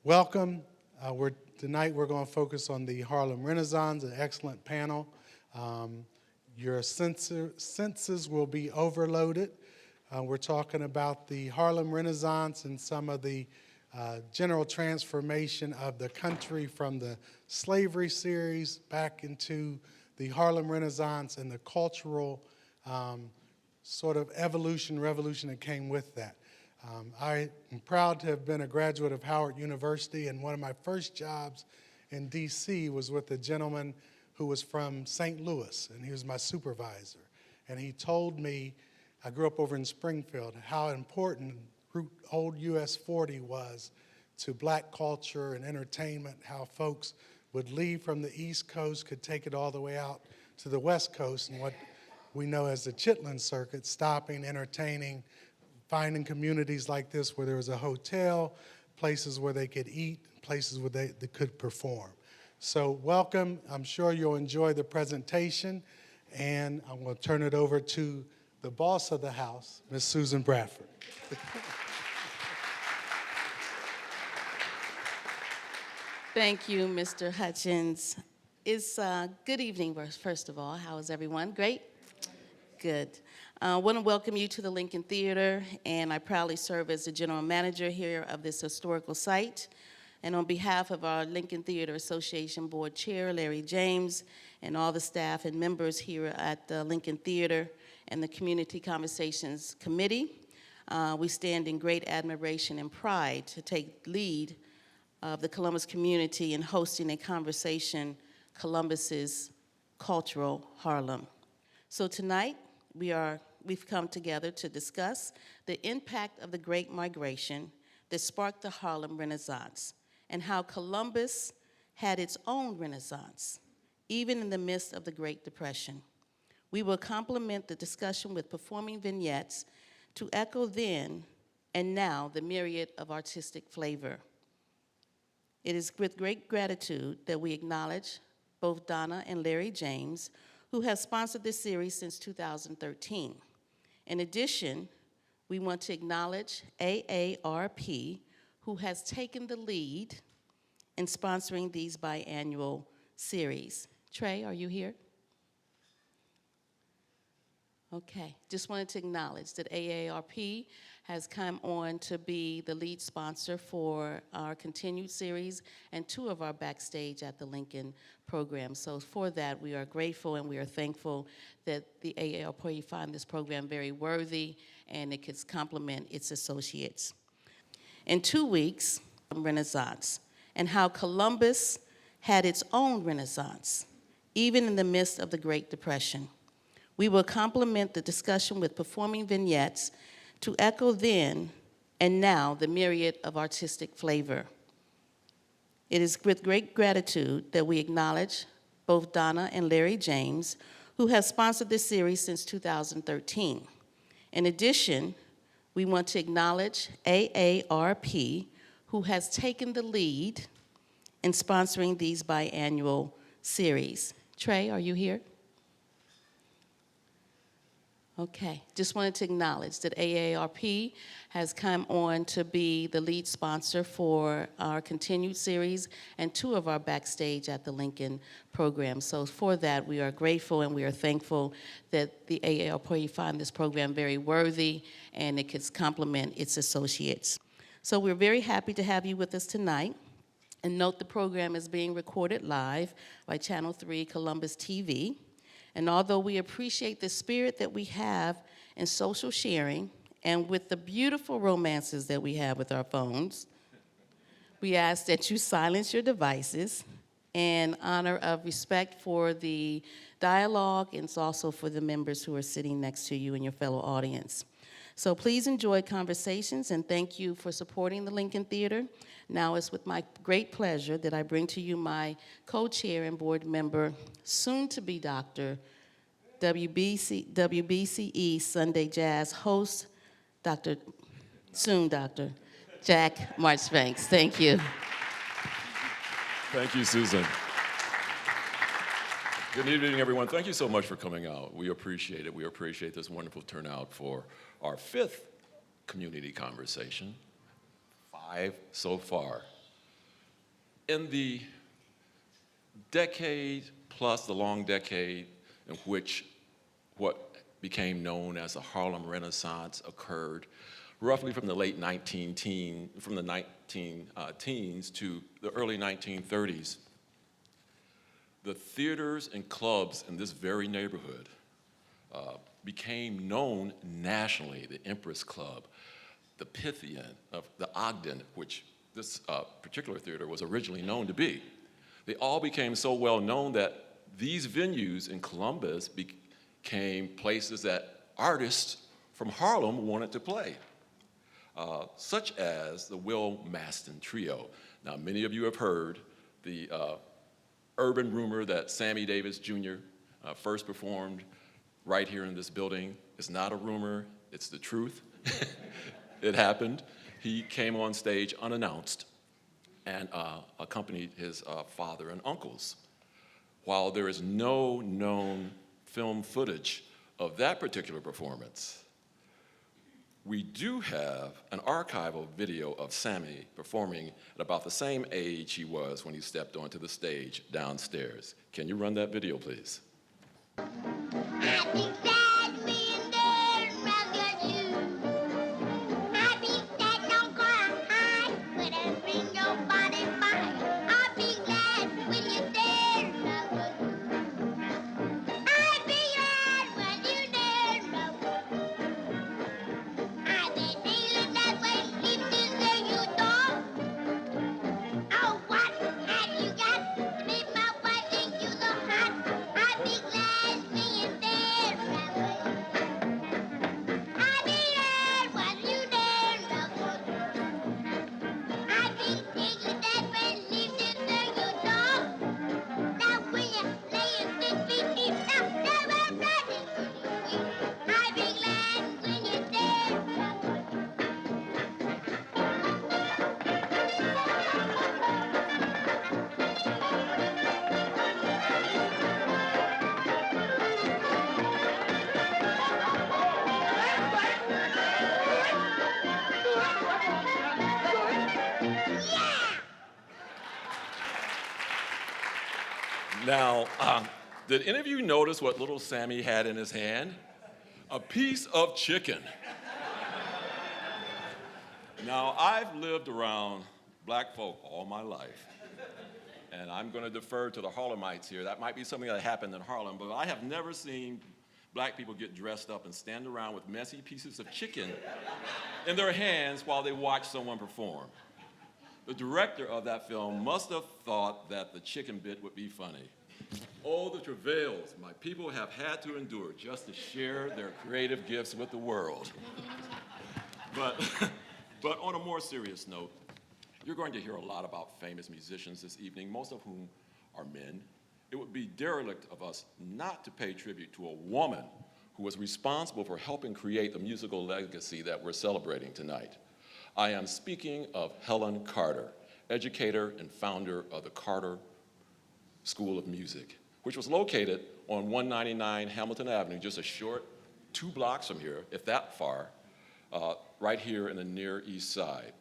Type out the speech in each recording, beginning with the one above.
Welcome. Tonight we're going to focus on the Harlem Renaissance, an excellent panel. Your senses will be overloaded. We're talking about the Harlem Renaissance and some of the general transformation of the country from the slavery series back into the Harlem Renaissance and the cultural sort of revolution that came with that. I am proud to have been a graduate of Howard University, and one of my first jobs in D.C. was with a gentleman who was from St. Louis, and he was my supervisor. And he told me, I grew up over in Springfield, how important old US 40 was to black culture and entertainment, how folks would leave from the East Coast, could take it all the way out to the West Coast, and what we know as the Chitlin Circuit, stopping, entertaining, finding communities like this where there was a hotel, places where they could eat, places where they could perform. So welcome. I'm sure you'll enjoy the presentation, and I'm going to turn it over to the boss of the house, Ms. Susan Bradford. Thank you, Mr. Hutchins. It's good evening, first of all. How is everyone? Great? Good. I want to welcome you to the Lincoln Theater, and I proudly serve as the general manager here of this historical site. And on behalf of our Lincoln Theater Association Board Chair, Larry James, and all the staff and members here at the Lincoln Theater and the Community Conversations Committee, we stand in great admiration and pride to take lead of the Columbus community in hosting a conversation, Columbus's Cultural Harlem. So tonight, we've come together to discuss the impact of the Great Migration that sparked the Harlem Renaissance and how Columbus had its own Renaissance, even in the midst of the Great Depression. We will complement the discussion with performing vignettes to echo then and now the myriad of artistic flavor. It is with great gratitude that we acknowledge both Donna and Larry James, who have sponsored this series since 2013. In addition, we want to acknowledge AARP, who has taken the lead in sponsoring these biannual series. Trey, are you here? Okay, just wanted to acknowledge that AARP has come on to be the lead sponsor for our continued series and two of our Backstage at the Lincoln program. So for that, we are grateful and we are thankful that the AARP find this program very worthy and it could complement its associates. In 2 weeks, Renaissance, and how Columbus had its own Renaissance, even in the midst of the Great Depression. We will complement the discussion with performing vignettes to echo then and now the myriad of artistic flavor. It is with great gratitude that we acknowledge both Donna and Larry James, who have sponsored this series since 2013. In addition, we want to acknowledge AARP, who has taken the lead in sponsoring these biannual series. Trey, are you here? Okay, just wanted to acknowledge that AARP has come on to be the lead sponsor for our continued series and two of our Backstage at the Lincoln program. So for that, we are grateful and we are thankful that the AARP find this program very worthy and it could complement its associates. So we're very happy to have you with us tonight. And note the program is being recorded live by Channel 3 Columbus TV. And although we appreciate the spirit that we have in social sharing and with the beautiful romances that we have with our phones, we ask that you silence your devices in honor of respect for the dialogue and also for the members who are sitting next to you and your fellow audience. So please enjoy conversations and thank you for supporting the Lincoln Theater. Now it's with my great pleasure that I bring to you my co-chair and board member, soon-to-be Dr. WCBE Sunday Jazz host, Dr. Jack Marchbanks. Thank you. Thank you, Susan. Good evening, everyone. Thank you so much for coming out. We appreciate it. We appreciate this wonderful turnout for our 5th community conversation. 5 so far. In the decade plus the long decade in which what became known as the Harlem Renaissance occurred, roughly from the late 19 teens to the early 1930s, the theaters and clubs in this very neighborhood became known nationally. The Empress Club, the Pythian, the Ogden, which this particular theater was originally known to be. They all became so well known that these venues in Columbus became places that artists from Harlem wanted to play, such as the Will Maston Trio. Now, many of you have heard the urban rumor that Sammy Davis Jr. First performed right here in this building. It's not a rumor, it's the truth. It happened. He came on stage unannounced and accompanied his father and uncles. While there is no known film footage of that particular performance, we do have an archival video of Sammy performing at about the same age he was when he stepped onto the stage downstairs. Can you run that video, please? Now, did any of you notice what little Sammy had in his hand? A piece of chicken. Now, I've lived around black folk all my life, and I'm going to defer to the Harlemites here. That might be something that happened in Harlem, but I have never seen black people get dressed up and stand around with messy pieces of chicken in their hands while they watch someone perform. The director of that film must have thought that the chicken bit would be funny. Oh, the travails my people have had to endure just to share their creative gifts with the world. But on a more serious note, you're going to hear a lot about famous musicians this evening, most of whom are men. It would be derelict of us not to pay tribute to a woman who was responsible for helping create the musical legacy that we're celebrating tonight. I am speaking of Helen Carter, educator and founder of the Carter School of Music, which was located on 199 Hamilton Avenue, just a short 2 blocks from here, if that far, right here in the Near East Side.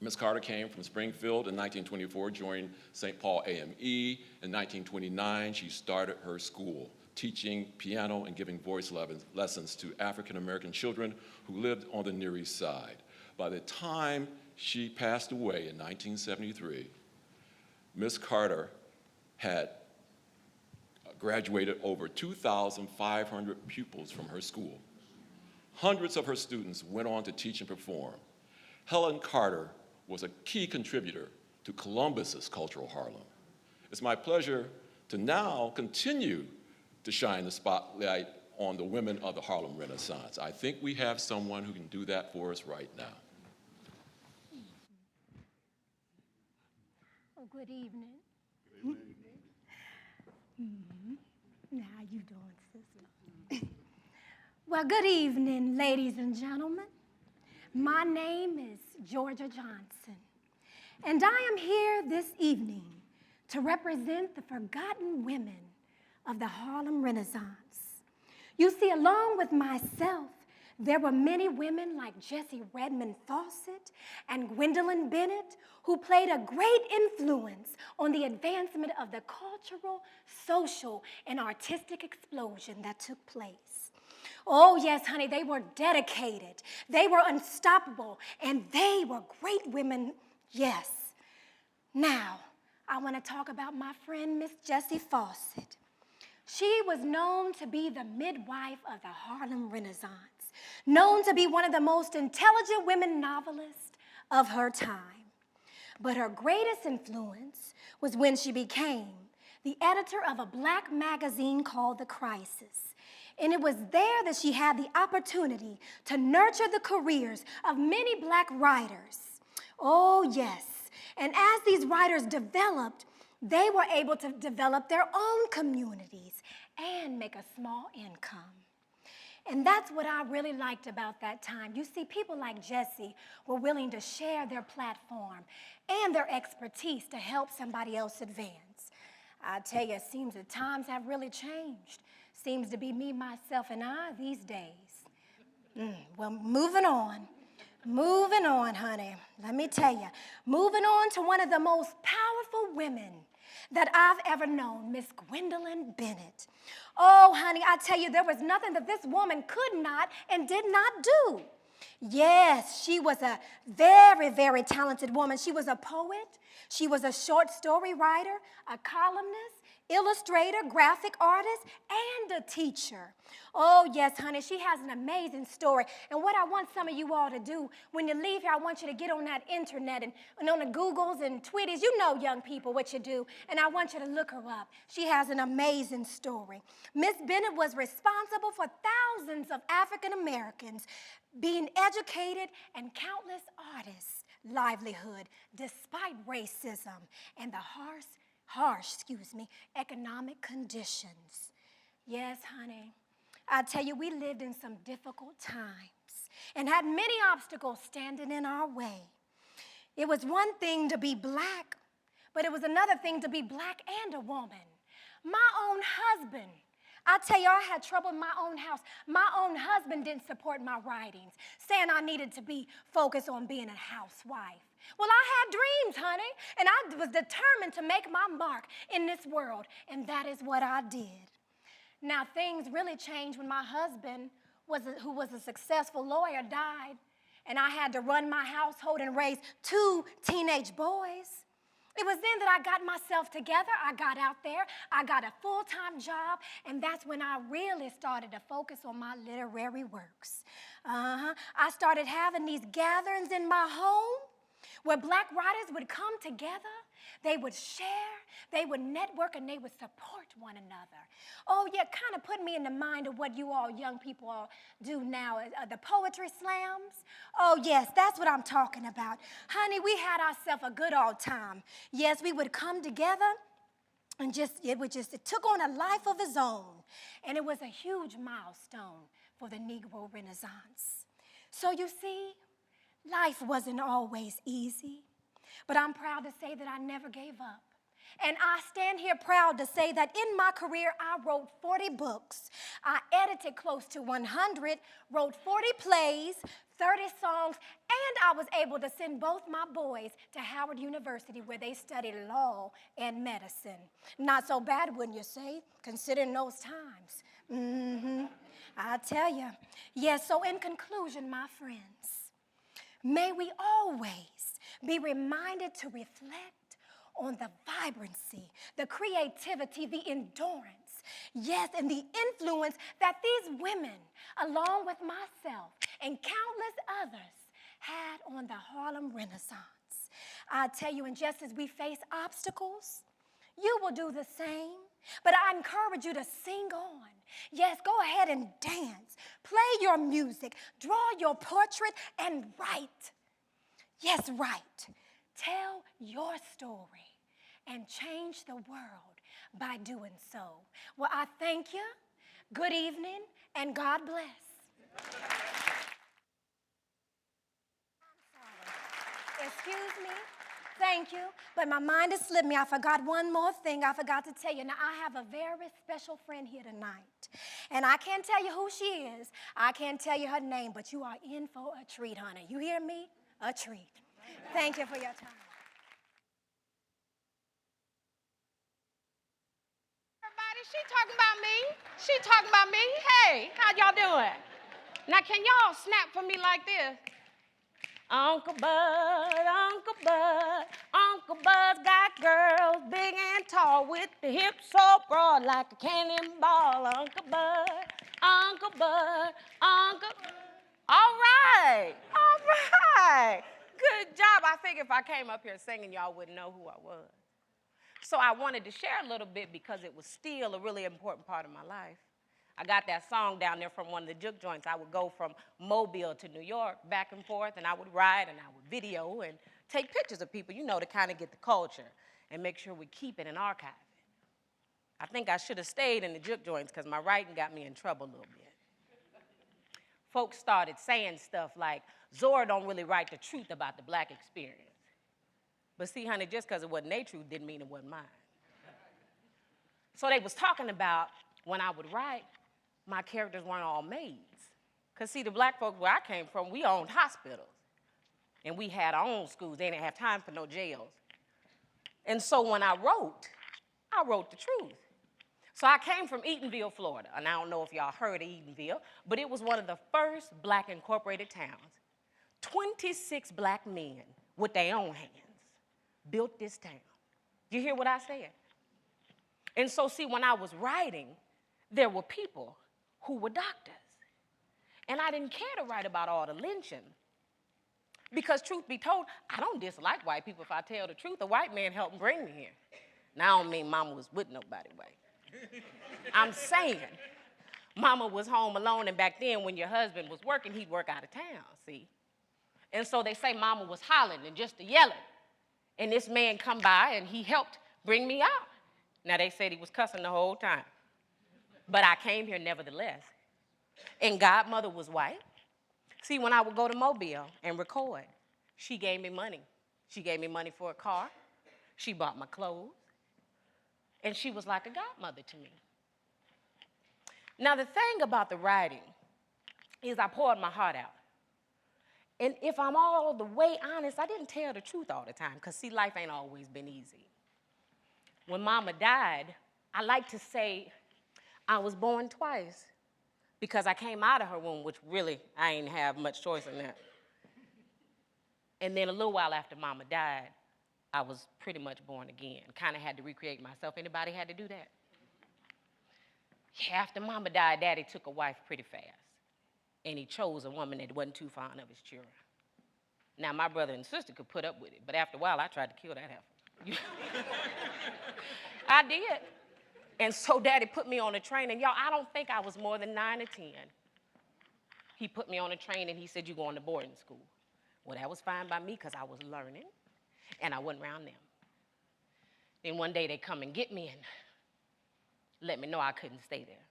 Ms. Carter came from Springfield in 1924, joined St. Paul AME. In 1929, she started her school, teaching piano and giving voice lessons to African-American children who lived on the Near East Side. By the time she passed away in 1973, Ms. Carter had graduated over 2,500 pupils from her school. Hundreds of her students went on to teach and perform. Helen Carter was a key contributor to Columbus's Cultural Harlem. It's my pleasure to now continue to shine the spotlight on the women of the Harlem Renaissance. I think we have someone who can do that for us right now. Oh, good evening. How you doing, sister? Well, good evening, ladies and gentlemen. My name is Georgia Johnson, and I am here this evening to represent the forgotten women of the Harlem Renaissance. You see, along with myself, There were many women like Jessie Redmond Fawcett and Gwendolyn Bennett who played a great influence on the advancement of the cultural, social, and artistic explosion that took place. Oh, yes, honey, they were dedicated, they were unstoppable, and they were great women, yes. Now, I want to talk about my friend, Miss Jessie Fawcett. She was known to be the midwife of the Harlem Renaissance, known to be one of the most intelligent women novelists of her time. But her greatest influence was when she became the editor of a black magazine called The Crisis. And it was there that she had the opportunity to nurture the careers of many black writers. Oh, yes. And as these writers developed, they were able to develop their own communities and make a small income. And that's what I really liked about that time. You see, people like Jessie were willing to share their platform and their expertise to help somebody else advance. I tell you, it seems that times have really changed. Seems to be me, myself, and I these days. Well, moving on. Moving on, honey. Let me tell you. Moving on to one of the most powerful women that I've ever known, Miss Gwendolyn Bennett. Oh, honey, I tell you, there was nothing that this woman could not and did not do. Yes, she was a very, very talented woman. She was a poet. She was a short story writer, a columnist, illustrator, graphic artist, and a teacher. Oh, yes, honey, she has an amazing story. And what I want some of you all to do, when you leave here, I want you to get on that internet and on the Googles and Tweeties. You know, young people, what you do. And I want you to look her up. She has an amazing story. Miss Bennett was responsible for thousands of African Americans being educated and countless artists' livelihood despite racism and the harsh economic conditions. Yes, honey, I tell you, we lived in some difficult times and had many obstacles standing in our way. It was one thing to be black, but it was another thing to be black and a woman. My own husband, I tell you, I had trouble in my own house. My own husband didn't support my writings, saying I needed to be focused on being a housewife. Well, I had dreams, honey, and I was determined to make my mark in this world, and that is what I did. Now, things really changed when my husband, who was a successful lawyer, died, and I had to run my household and raise 2 teenage boys. It was then that I got myself together. I got out there. I got a full-time job, and that's when I really started to focus on my literary works. I started having these gatherings in my home where black writers would come together, they would share, they would network, and they would support one another. Oh, yeah, kind of put me in the mind of what you all young people all do now, the poetry slams. Oh, yes, that's what I'm talking about. Honey, we had ourselves a good old time. Yes, we would come together, and it took on a life of its own. And it was a huge milestone for the Negro Renaissance. So you see, life wasn't always easy, but I'm proud to say that I never gave up. And I stand here proud to say that in my career, I wrote 40 books. I edited close to 100, wrote 40 plays, 30 songs, and I was able to send both my boys to Howard University where they studied law and medicine. Not so bad, wouldn't you say, considering those times? I tell you. Yes, so in conclusion, my friends, may we always be reminded to reflect on the vibrancy, the creativity, the endurance, yes, and the influence that these women, along with myself and countless others, had on the Harlem Renaissance. I tell you, and just as we face obstacles, you will do the same. But I encourage you to sing on. Yes, go ahead and dance. Play your music. Draw your portrait and write. Yes, write. Tell your story and change the world by doing so. Well, I thank you. Good evening, and God bless. I'm sorry. Excuse me. Thank you, but my mind has slipped me. I forgot one more thing I forgot to tell you. Now, I have a very special friend here tonight. And I can't tell you who she is. I can't tell you her name, but you are in for a treat, honey. You hear me? A treat. Thank you for your time. Everybody, she talking about me. She talking about me. Hey, how y'all doing? Now, can y'all snap for me like this? Uncle Bud got girls big and tall with the hips so broad like a cannonball. Uncle Bud. All right. Good job. I figured if I came up here singing, y'all wouldn't know who I was. So I wanted to share a little bit because it was still a really important part of my life. I got that song down there from one of the juke joints. I would go from Mobile to New York, back and forth, and I would ride and I would video and take pictures of people, you know, to kind of get the culture and make sure we keep it and archive it. I think I should have stayed in the juke joints because my writing got me in trouble a little bit. Folks started saying stuff like, Zora don't really write the truth about the black experience. But see, honey, just because it wasn't their truth didn't mean it wasn't mine. So they was talking about when I would write, my characters weren't all maids. Because see, the black folks where I came from, we owned hospitals. And we had our own schools. They didn't have time for no jails. And so when I wrote the truth. So I came from Eatonville, Florida. And I don't know if y'all heard of Eatonville, but it was one of the first black incorporated towns. 26 black men with their own hands built this town. You hear what I said? And so see, when I was writing, there were people who were doctors. And I didn't care to write about all the lynching. Because truth be told, I don't dislike white people if I tell the truth. A white man helped bring me here. Now, I don't mean mama was with nobody, right? I'm saying mama was home alone, and back then when your husband was working, he'd work out of town, see? And so they say mama was hollering and just yelling. And this man come by and he helped bring me out. Now, they said he was cussing the whole time. But I came here nevertheless. And godmother was white. See, when I would go to Mobile and record, she gave me money. She gave me money for a car. She bought my clothes. And she was like a godmother to me. Now, the thing about the writing is I poured my heart out. And if I'm all the way honest, I didn't tell the truth all the time, because see, life ain't always been easy. When mama died, I like to say I was born twice, because I came out of her womb, which really, I ain't have much choice in that. And then a little while after mama died, I was pretty much born again. Kind of had to recreate myself. Anybody had to do that? Yeah, after mama died, daddy took a wife pretty fast. And he chose a woman that wasn't too fond of his children. Now, my brother and sister could put up with it, but after a while, I tried to kill that heifer. I did. And so daddy put me on a train, and y'all, I don't think I was more than 9 or 10. He put me on a train, and he said, you're going to boarding school. Well, that was fine by me, because I was learning, and I wasn't around them. Then one day, they come and get me and let me know I couldn't stay there,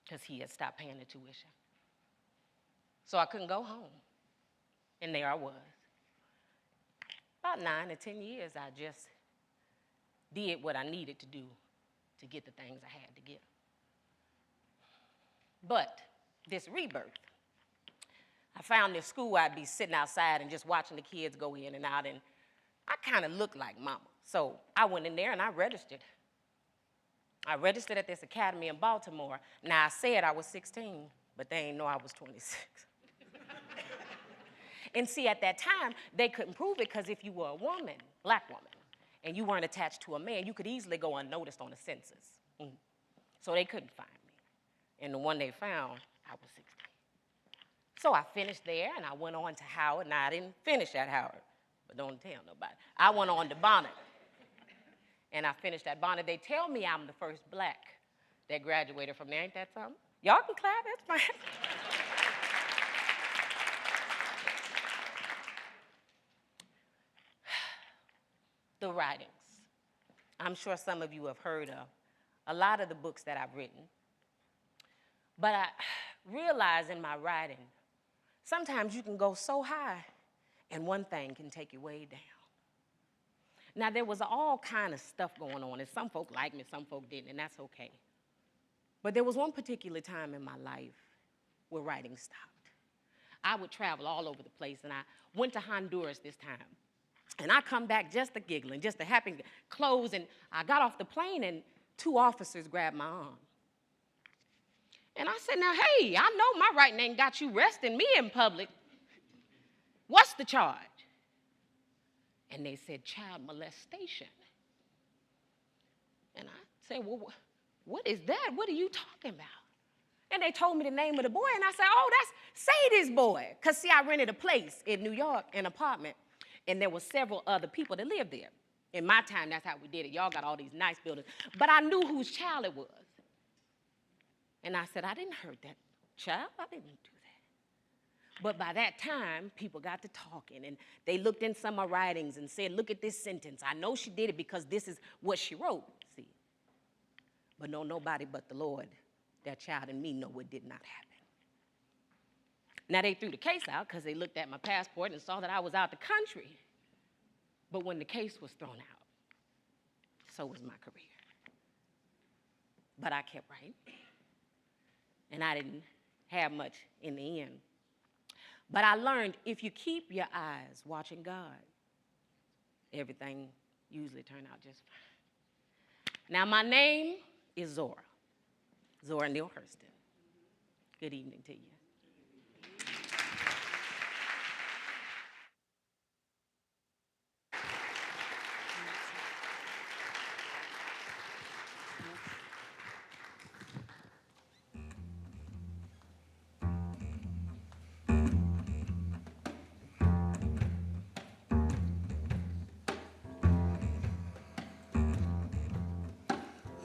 because he had stopped paying the tuition. So I couldn't go home. And there I was. About 9 or 10 years, I just did what I needed to do to get the things I had to get. But this rebirth, I found this school I'd be sitting outside and just watching the kids go in and out, and I kind of looked like mama. So I went in there and I registered. I registered at this academy in Baltimore. Now, I said I was 16, but they ain't know I was 26. And see, at that time, they couldn't prove it, because if you were a woman, black woman, and you weren't attached to a man, you could easily go unnoticed on the census. So they couldn't find me. And the one they found, I was 16. So I finished there, and I went on to Howard. Now, I didn't finish at Howard, but don't tell nobody. I went on to Bonnet, and I finished at Bonnet. They tell me I'm the first black that graduated from there. Ain't that something? Y'all can clap, that's fine. The writings. I'm sure some of you have heard of a lot of the books that I've written. But I realize in my writing, sometimes you can go so high and one thing can take you way down. Now, there was all kind of stuff going on, and some folk liked me, some folk didn't, and that's okay. But there was one particular time in my life where writing stopped. I would travel all over the place, and I went to Honduras this time. And I come back just a giggling, just a happy clothes, and I got off the plane, and 2 officers grabbed my arm. And I said, now, hey, I know my writing ain't got you arresting me in public. What's the charge? And they said, child molestation. And I said, well, what is that? What are you talking about? And they told me the name of the boy, and I said, oh, that's Sadie's boy. Because, see, I rented a place in New York, an apartment, and there were several other people that lived there. In my time, that's how we did it. Y'all got all these nice buildings. But I knew whose child it was. And I said, I didn't hurt that child. I didn't do that. But by that time, people got to talking, and they looked in some of my writings and said, look at this sentence. I know she did it because this is what she wrote, see. But no, nobody but the Lord, that child and me, know it did not happen. Now, they threw the case out because they looked at my passport and saw that I was out the country. But when the case was thrown out, so was my career. But I kept writing, and I didn't have much in the end. But I learned if you keep your eyes watching God, everything usually turns out just fine. Now, my name is Zora Neale Hurston. Good evening to you.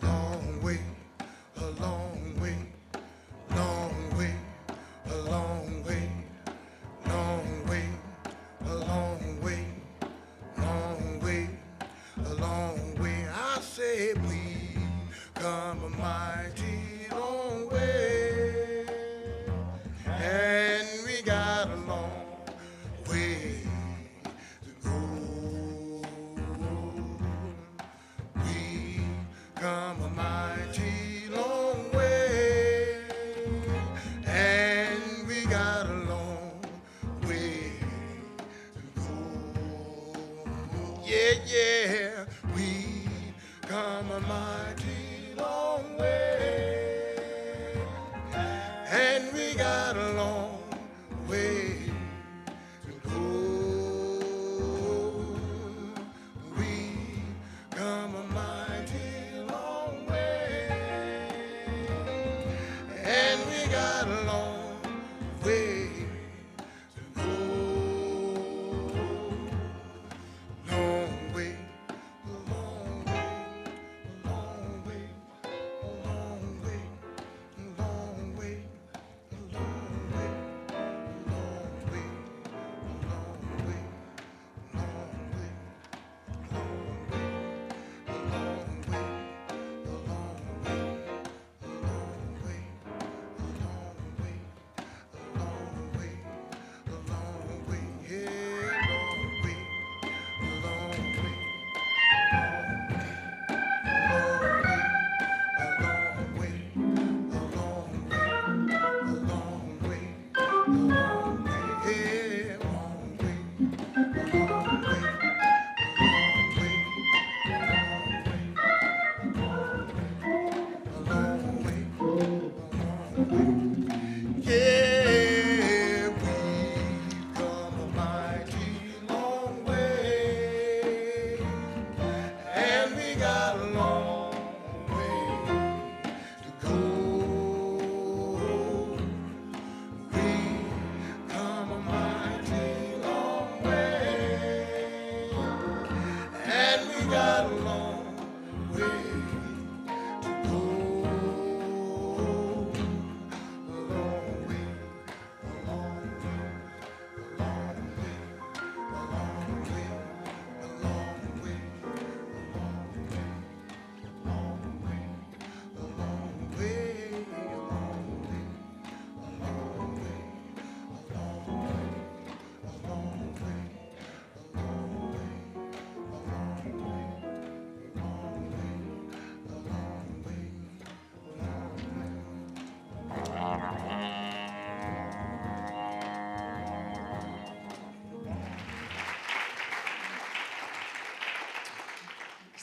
Long way, a long way, long way,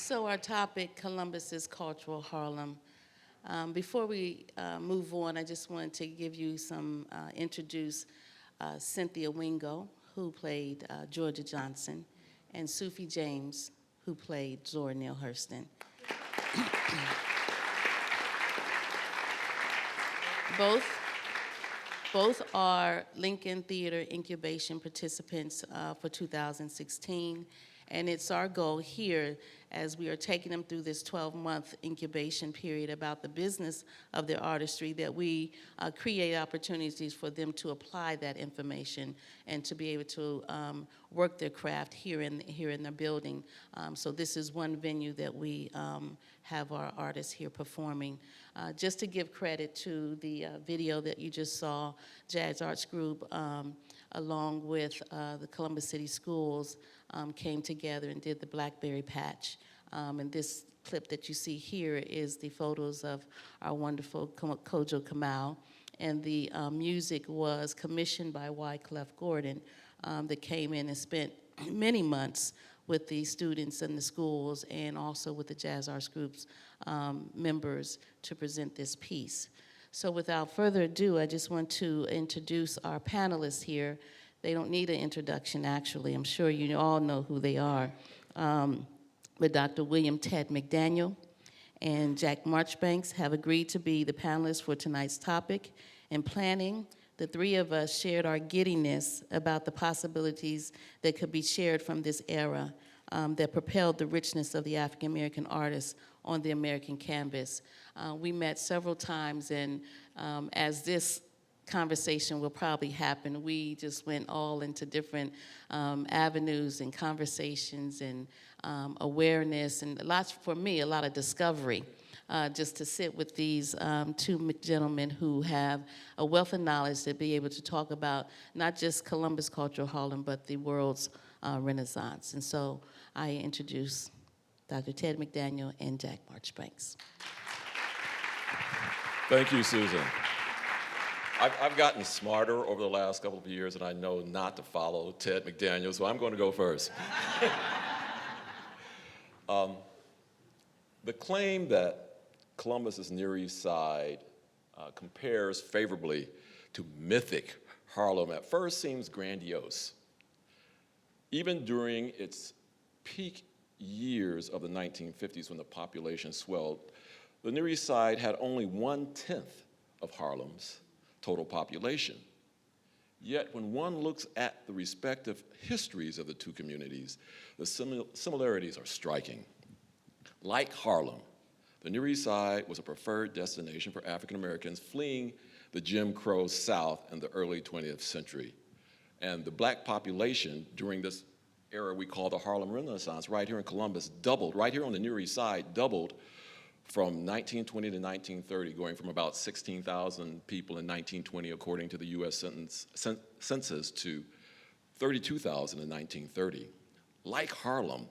So our topic, Columbus's Cultural Harlem. Before we move on, I just wanted to give you introduce Cynthia Wingo, who played Georgia Johnson, and Sufi James, who played Zora Neale Hurston. Both are Lincoln Theater Incubation participants for 2016, and it's our goal here as we are taking them through this 12-month incubation period about the business of their artistry, that we create opportunities for them to apply that information and to be able to work their craft here in their building. So this is one venue that we have our artists here performing. Just to give credit to the video that you just saw, Jazz Arts Group, along with the Columbus City Schools, came together and did the Blackberry Patch. And this clip that you see here is the photos of our wonderful Kojo Kamau. And the music was commissioned by Wyclef Gordon that came in and spent many months with the students in the schools and also with the Jazz Arts Group's members to present this piece. So without further ado, I just want to introduce our panelists here. They don't need an introduction, actually. I'm sure you all know who they are. But Dr. William Ted McDaniel and Jack Marchbanks have agreed to be the panelists for tonight's topic. In planning, the three of us shared our giddiness about the possibilities that could be shared from this era that propelled the richness of the African American artists on the American canvas. We met several times, and as this conversation will probably happen, we just went all into different avenues and conversations and awareness, and for me, a lot of discovery. Just to sit with these two gentlemen who have a wealth of knowledge to be able to talk about not just Columbus Cultural Harlem, but the world's Renaissance. And so I introduce Dr. Ted McDaniel and Jack Marchbanks. Thank you, Susan. I've gotten smarter over the last couple of years, and I know not to follow Ted McDaniel, so I'm going to go first. The claim that Columbus's Near East Side compares favorably to mythic Harlem at first seems grandiose. Even during its peak years of the 1950s when the population swelled, the Near East Side had only 1/10 of Harlem's total population. Yet when one looks at the respective histories of the two communities, the similarities are striking. Like Harlem, the Near East Side was a preferred destination for African Americans fleeing the Jim Crow South in the early 20th century. And the black population during this era we call the Harlem Renaissance, right here in Columbus, doubled, right here on the Near East Side, doubled from 1920 to 1930, going from about 16,000 people in 1920, according to the US Census, to 32,000 in 1930. Like Harlem,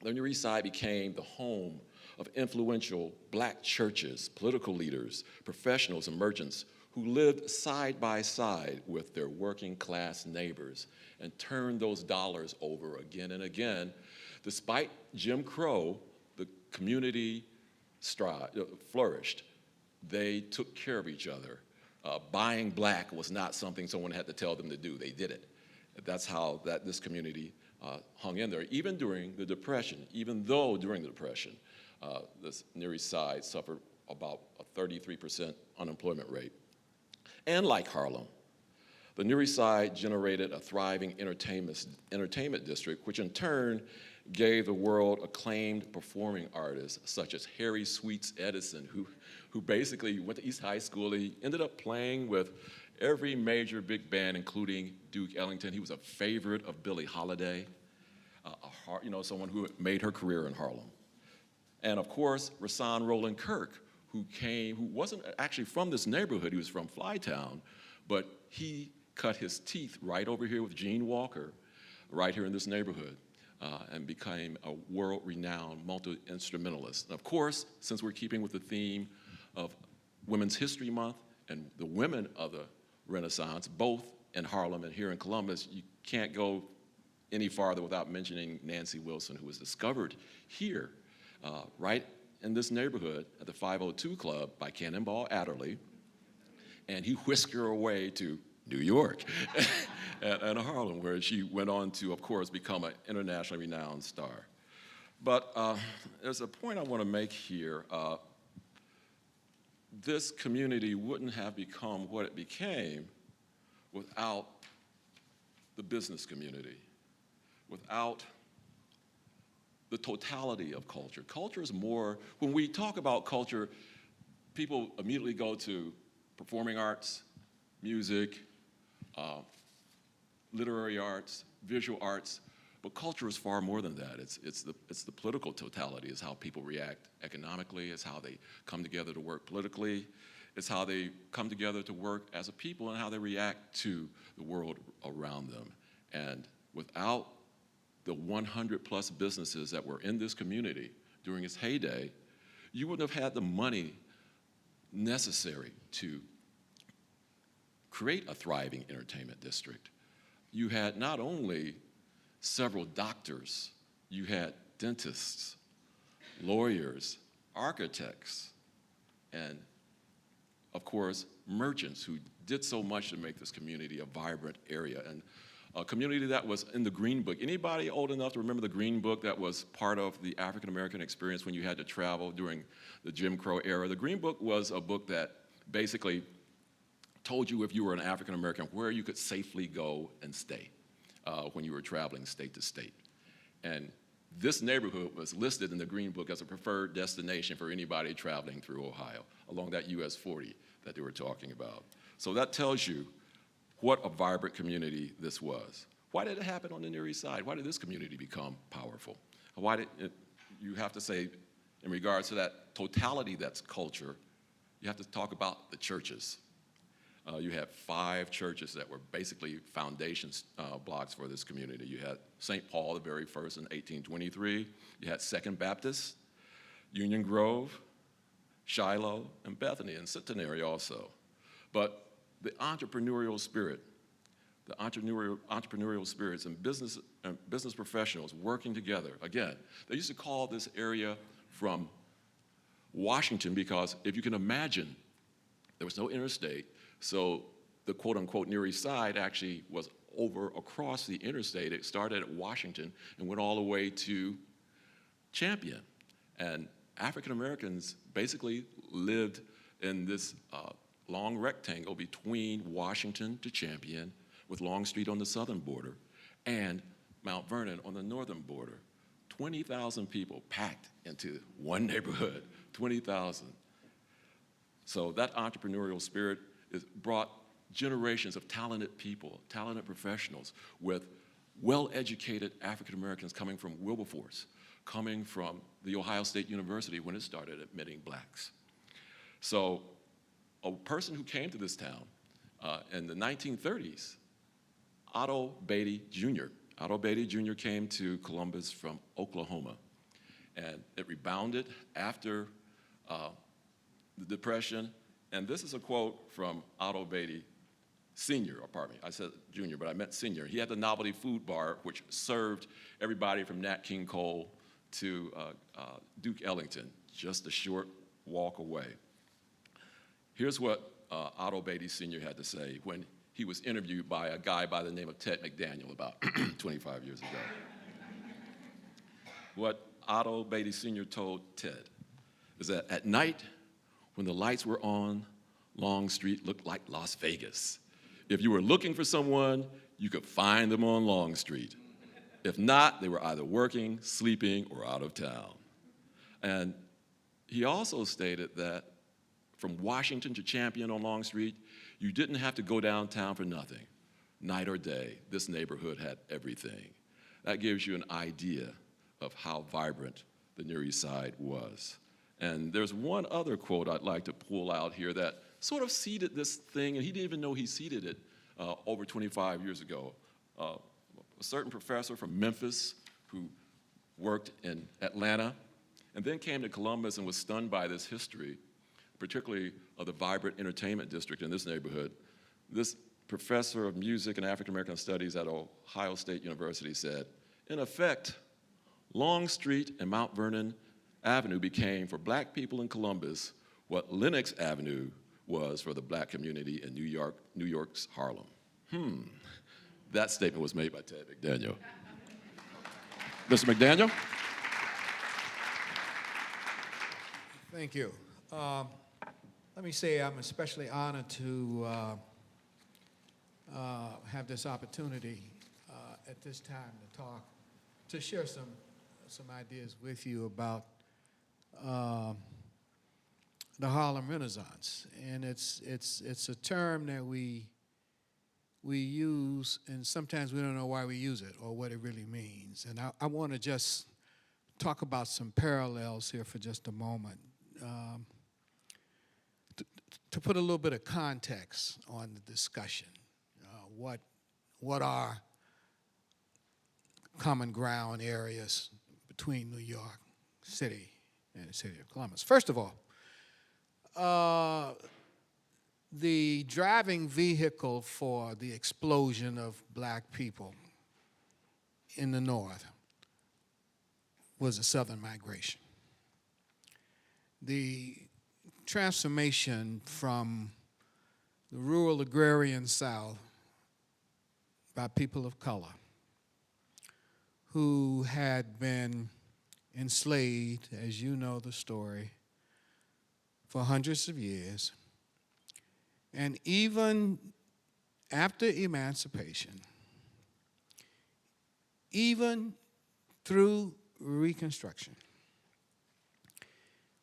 the Near East Side became the home of influential black churches, political leaders, professionals, and merchants who lived side by side with their working class neighbors and turned those dollars over again and again. Despite Jim Crow, the community flourished. They took care of each other. Buying black was not something someone had to tell them to do. They did it. That's how this community hung in there, even during the Depression, even though during the Depression, this Near East Side suffered about a 33% unemployment rate. And like Harlem, the Near East Side generated a thriving entertainment district, which in turn gave the world acclaimed performing artists such as Harry Sweets Edison, who basically went to East High School. He ended up playing with every major big band, including Duke Ellington. He was a favorite of Billie Holiday, someone who made her career in Harlem. And of course, Rahsaan Roland Kirk, who wasn't actually from this neighborhood, he was from Flytown, but he cut his teeth right over here with Gene Walker, right here in this neighborhood, and became a world-renowned multi-instrumentalist. And of course, since we're keeping with the theme of Women's History Month and the women of the Renaissance, both in Harlem and here in Columbus, you can't go any farther without mentioning Nancy Wilson, who was discovered here right in this neighborhood at the 502 Club by Cannonball Adderley, and he whisked her away to New York and Harlem, where she went on to, of course, become an internationally renowned star. But there's a point I want to make here. This community wouldn't have become what it became without the business community, without the totality of culture. Culture is more, when we talk about culture, people immediately go to performing arts, music, literary arts, visual arts, but culture is far more than that. It's the political totality. It's how people react economically. It's how they come together to work politically. It's how they come together to work as a people and how they react to the world around them. And without the 100 plus businesses that were in this community during its heyday, you wouldn't have had the money necessary to create a thriving entertainment district. You had not only several doctors, you had dentists, lawyers, architects, and of course, merchants who did so much to make this community a vibrant area, and a community that was in the Green Book. Anybody old enough to remember the Green Book that was part of the African American experience when you had to travel during the Jim Crow era? The Green Book was a book that basically told you if you were an African American where you could safely go and stay when you were traveling state to state. And this neighborhood was listed in the Green Book as a preferred destination for anybody traveling through Ohio, along that US 40 that they were talking about. So that tells you what a vibrant community this was. Why did it happen on the Near East Side? Why did this community become powerful? Why did it, you have to say, in regards to that totality that's culture, you have to talk about the churches. You had 5 churches that were basically foundation blocks for this community. You had St. Paul, the very first in 1823. You had Second Baptist, Union Grove, Shiloh, and Bethany, and Centenary also. But the entrepreneurial spirit, the entrepreneurial spirits and business professionals working together. Again, they used to call this area from Washington because if you can imagine, there was no interstate, so the quote-unquote Near East Side actually was over across the interstate. It started at Washington and went all the way to Champion. And African Americans basically lived in this long rectangle between Washington to Champion, with Long Street on the southern border and Mount Vernon on the northern border. 20,000 people packed into one neighborhood, 20,000. So that entrepreneurial spirit brought generations of talented people, talented professionals with well-educated African Americans coming from Wilberforce, coming from the Ohio State University when it started admitting blacks. So a person who came to this town in the 1930s, Otto Beatty Jr. Otto Beatty Jr. came to Columbus from Oklahoma, and it rebounded after the Depression. And this is a quote from Otto Beatty Sr., or pardon me, I said Jr., but I meant Sr. He had the Novelty Food Bar, which served everybody from Nat King Cole to Duke Ellington, just a short walk away. Here's what Otto Beatty Sr. had to say when he was interviewed by a guy by the name of Ted McDaniel about 25 years ago. What Otto Beatty Sr. told Ted is that at night, when the lights were on, Long Street looked like Las Vegas. If you were looking for someone, you could find them on Long Street. If not, they were either working, sleeping, or out of town. And he also stated that from Washington to Champion on Long Street, you didn't have to go downtown for nothing. Night or day, this neighborhood had everything. That gives you an idea of how vibrant the Near East Side was. And there's one other quote I'd like to pull out here that sort of seeded this thing, and he didn't even know he seeded it over 25 years ago. A certain professor from Memphis who worked in Atlanta and then came to Columbus and was stunned by this history, particularly of the vibrant entertainment district in this neighborhood. This professor of music and African American studies at Ohio State University said, in effect, Long Street and Mount Vernon Avenue became for black people in Columbus what Lenox Avenue was for the black community in New York's Harlem. That statement was made by Ted McDaniel. Mr. McDaniel? Thank you. Let me say I'm especially honored to have this opportunity at this time to share some ideas with you about the Harlem Renaissance. And it's a term that we use, and sometimes we don't know why we use it or what it really means. And I want to just talk about some parallels here for just a moment. To put a little bit of context on the discussion, what are common ground areas between New York City and the city of Columbus? First of all, the driving vehicle for the explosion of black people in the North was the Southern migration. The transformation from the rural agrarian South by people of color who had been enslaved, as you know the story, for hundreds of years. And even after emancipation, even through Reconstruction,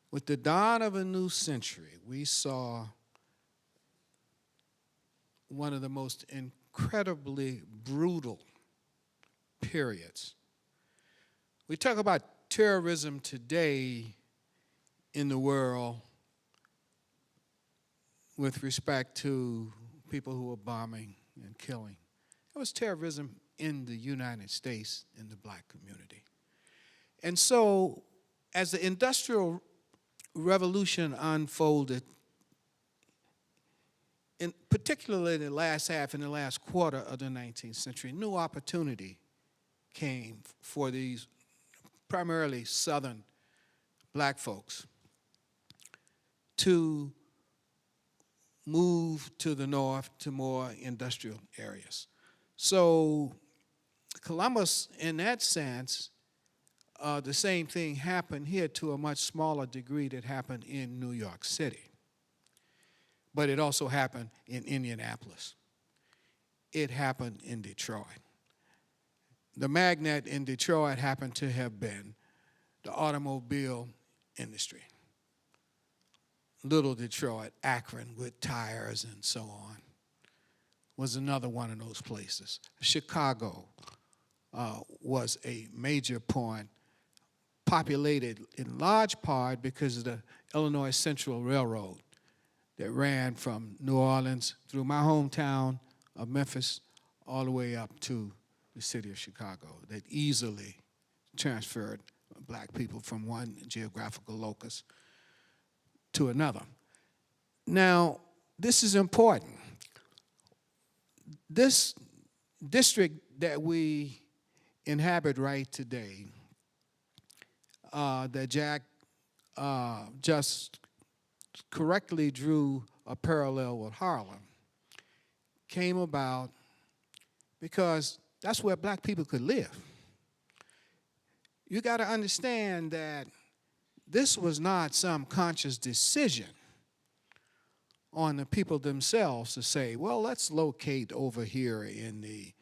with the dawn of a new century, we saw one of the most incredibly brutal periods. We talk about terrorism today in the world with respect to people who were bombing and killing. It was terrorism in the United States in the black community. And so as the Industrial Revolution unfolded, particularly in the last half and the last quarter of the 19th century, new opportunity came for these primarily Southern black folks to move to the north to more industrial areas. So Columbus, in that sense, the same thing happened here to a much smaller degree that happened in New York City. But it also happened in Indianapolis. It happened in Detroit. The magnet in Detroit happened to have been the automobile industry. Little Detroit, Akron with tires and so on, was another one of those places. Chicago was a major point, populated in large part because of the Illinois Central Railroad that ran from New Orleans through my hometown of Memphis all the way up to the city of Chicago, that easily transferred black people from one geographical locus to another. Now, this is important. This district that we inhabit right today, that Jack just correctly drew a parallel with Harlem, came about because that's where black people could live. You got to understand that this was not some conscious decision on the people themselves to say, well, let's locate over here in the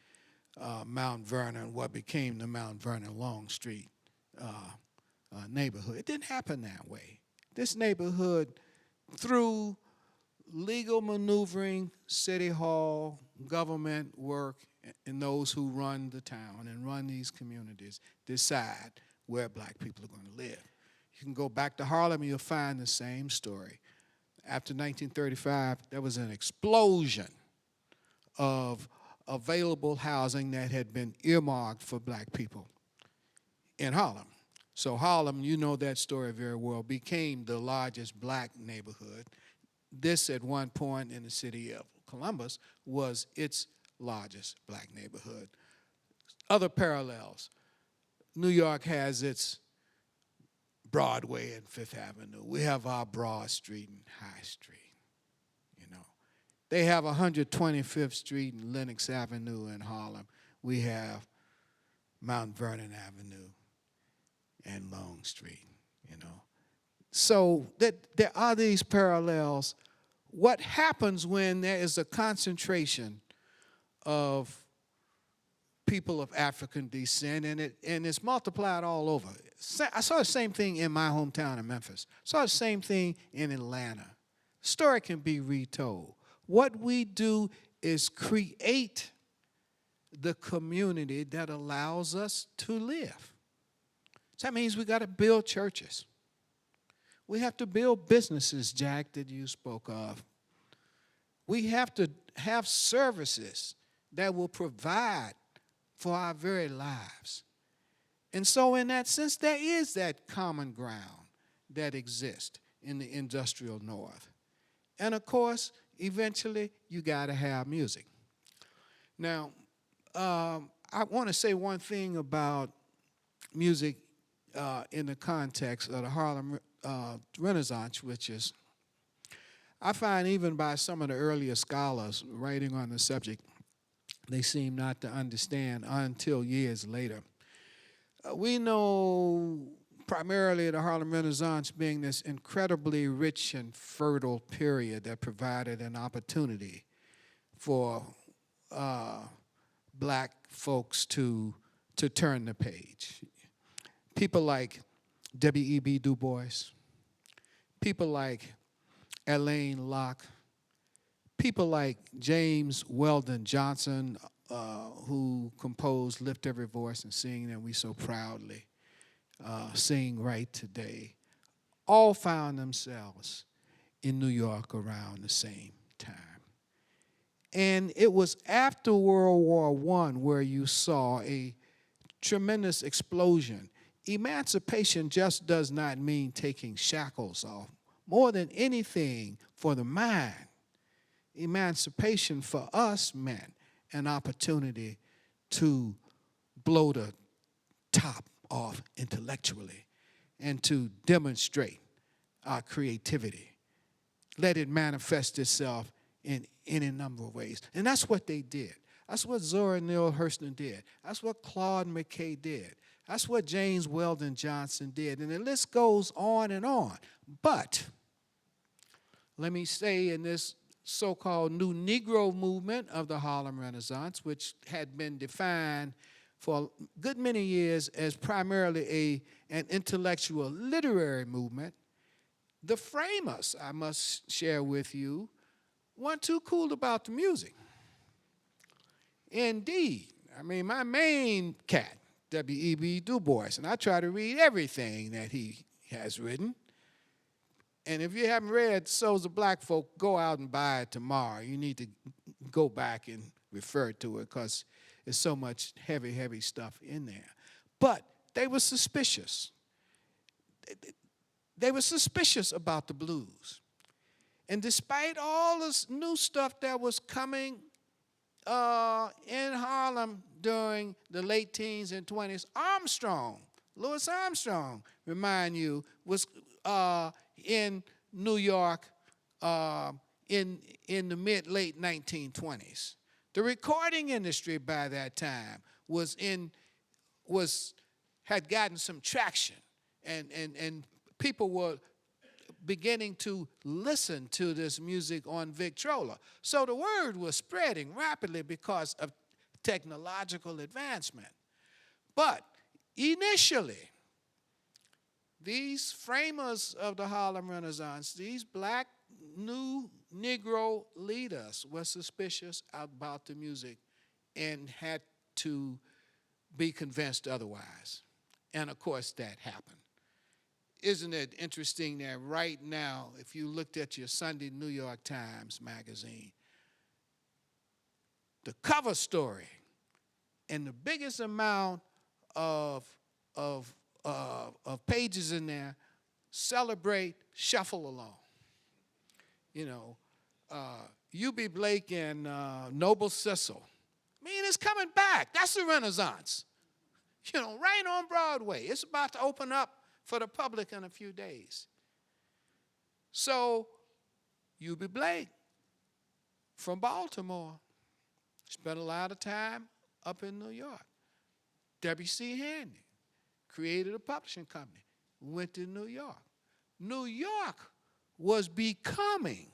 Mount Vernon, what became the Mount Vernon Longstreet neighborhood. It didn't happen that way. This neighborhood, through legal maneuvering, city hall, government work, and those who run the town and run these communities, decide where black people are going to live. You can go back to Harlem and you'll find the same story. After 1935, there was an explosion of available housing that had been earmarked for black people in Harlem. So Harlem, you know that story very well, became the largest black neighborhood. This, at one point in the city of Columbus, was its largest black neighborhood. Other parallels. New York has its Broadway and Fifth Avenue. We have our Broad Street and High Street, you know. They have 125th Street and Lenox Avenue in Harlem. We have Mount Vernon Avenue and Long Street, you know. So there are these parallels. What happens when there is a concentration of people of African descent, and it's multiplied all over. I saw the same thing in my hometown of Memphis. Saw the same thing in Atlanta. Story can be retold. What we do is create the community that allows us to live. So that means we got to build churches. We have to build businesses, Jack, that you spoke of. We have to have services that will provide for our very lives. And so in that sense, there is that common ground that exists in the industrial North. And of course, eventually, you got to have music. Now, I want to say one thing about music in the context of the Harlem Renaissance, which is, I find even by some of the earlier scholars writing on the subject, they seem not to understand until years later. We know primarily the Harlem Renaissance being this incredibly rich and fertile period that provided an opportunity for black folks to turn the page. People like W.E.B. Du Bois, people like Alain Locke, people like James Weldon Johnson, who composed Lift Every Voice and Sing That We So Proudly Sing Right Today, all found themselves in New York around the same time. And it was after World War I where you saw a tremendous explosion. Emancipation just does not mean taking shackles off. More than anything, for the mind, emancipation for us meant an opportunity to blow the top off intellectually and to demonstrate our creativity. Let it manifest itself in any number of ways. And that's what they did. That's what Zora Neale Hurston did. That's what Claude McKay did. That's what James Weldon Johnson did. And the list goes on and on. But let me say, in this so-called new Negro movement of the Harlem Renaissance, which had been defined for a good many years as primarily an intellectual literary movement, the framers, I must share with you, weren't too cool about the music. Indeed, I mean, my main cat, W.E.B. Du Bois, and I try to read everything that he has written. And if you haven't read Souls of Black Folk, go out and buy it tomorrow. You need to go back and refer to it because there's so much heavy, heavy stuff in there. But they were suspicious. They were suspicious about the blues. And despite all this new stuff that was coming in Harlem during the late teens and 20s, Louis Armstrong, remind you, was in New York in the mid-late 1920s. The recording industry by that time had gotten some traction, and people were beginning to listen to this music on Victrola. So the word was spreading rapidly because of technological advancement. But initially, these framers of the Harlem Renaissance, these black new Negro leaders, were suspicious about the music and had to be convinced otherwise. And of course, that happened. Isn't it interesting that right now, if you looked at your Sunday New York Times magazine, the cover story and the biggest amount of pages in there celebrate Shuffle Along. You know, U.B. Blake and Noble Sissle. I mean, it's coming back. That's the Renaissance. You know, right on Broadway. It's about to open up for the public in a few days. So, Eubie Blake from Baltimore spent a lot of time up in New York. W.C. Handy created a publishing company, went to New York. New York was becoming,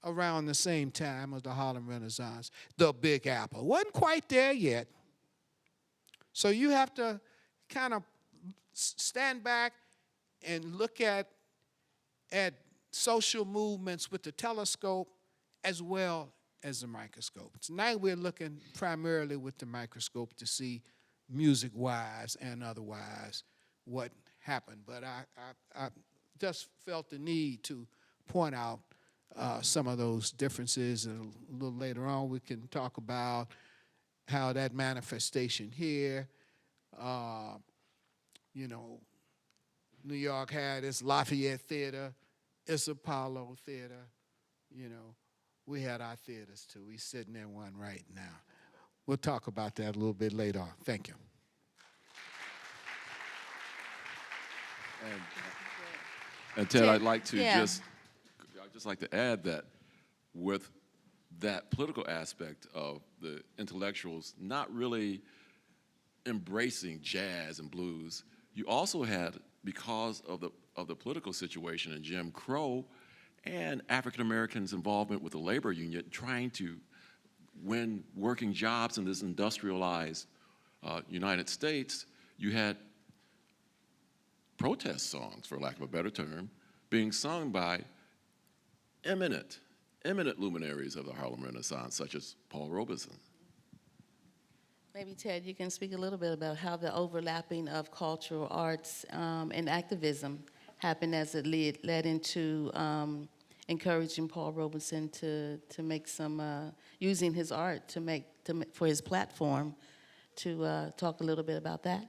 around the same time as the Harlem Renaissance, the Big Apple. Wasn't quite there yet. So you have to kind of stand back and look at social movements with the telescope as well as the microscope. Tonight we're looking primarily with the microscope to see music-wise and otherwise what happened. But I just felt the need to point out some of those differences. And a little later on we can talk about how that manifestation here, New York had its Lafayette Theater, its Apollo Theater. We had our theaters too. We're sitting in one right now. We'll talk about that a little bit later on. Thank you. And Ted, I'd like to Yeah. I'd just like to add that with that political aspect of the intellectuals not really embracing jazz and blues, you also had, because of the political situation in Jim Crow and African Americans' involvement with the labor union, trying to win working jobs in this industrialized United States, you had protest songs, for lack of a better term, being sung by eminent luminaries of the Harlem Renaissance, such as Paul Robeson. Maybe, Ted, you can speak a little bit about how the overlapping of cultural arts and activism happened as it led into encouraging Paul Robeson to make some, using his art for his platform, to talk a little bit about that.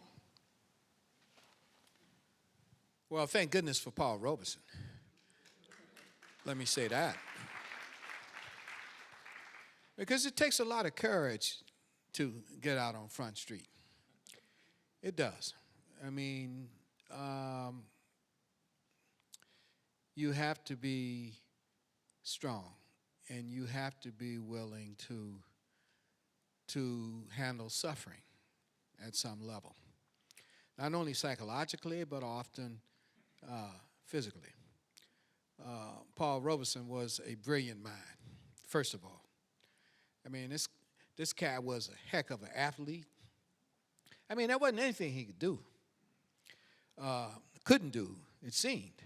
Well, thank goodness for Paul Robeson. Let me say that. Because it takes a lot of courage to get out on Front Street. It does. I mean, you have to be strong, and you have to be willing to handle suffering at some level. Not only psychologically, but often physically. Paul Robeson was a brilliant mind, first of all. I mean, this cat was a heck of an athlete. I mean, there wasn't anything he could do, couldn't do, it seemed.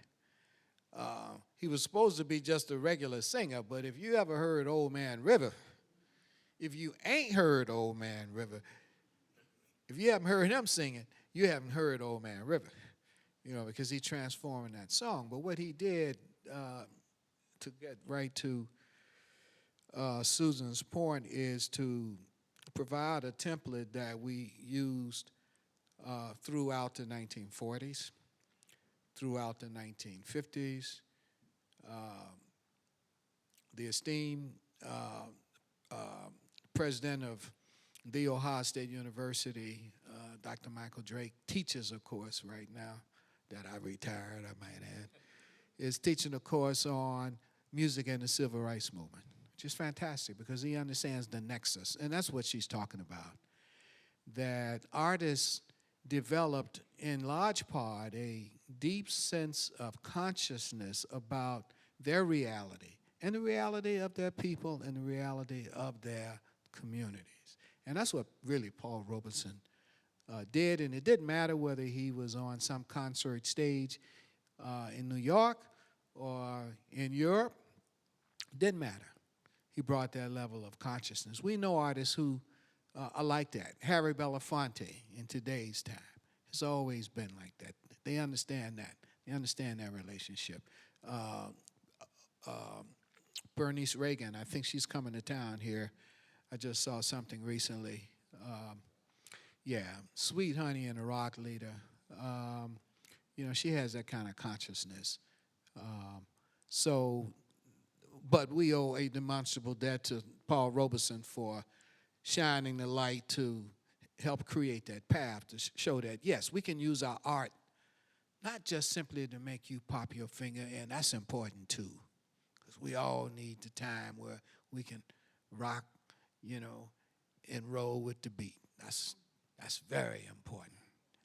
He was supposed to be just a regular singer, but if you ever heard Old Man River, if you ain't heard Old Man River, if you haven't heard him singing, you haven't heard Old Man River, because he transformed that song. But what he did, to get right to Susan's point, is to provide a template that we used throughout the 1940s, throughout the 1950s. The esteemed president of The Ohio State University, Dr. Michael Drake, teaches a course right now that I retired, I might add, is teaching a course on music and the civil rights movement, which is fantastic because he understands the nexus, and that's what she's talking about, that artists developed in large part a deep sense of consciousness about their reality and the reality of their people and the reality of their communities. And that's what really Paul Robeson did, and it didn't matter whether he was on some concert stage in New York or in Europe. Didn't matter. He brought that level of consciousness. We know artists who are like that. Harry Belafonte in today's time has always been like that. They understand that. They understand that relationship. Bernice Reagan, I think she's coming to town here. I just saw something recently. Sweet Honey and the Rock Leader. She has that kind of consciousness. But we owe a demonstrable debt to Paul Robeson for shining the light to help create that path to show that, yes, we can use our art not just simply to make you pop your finger, and that's important too, because we all need the time where we can rock, and roll with the beat. That's very important.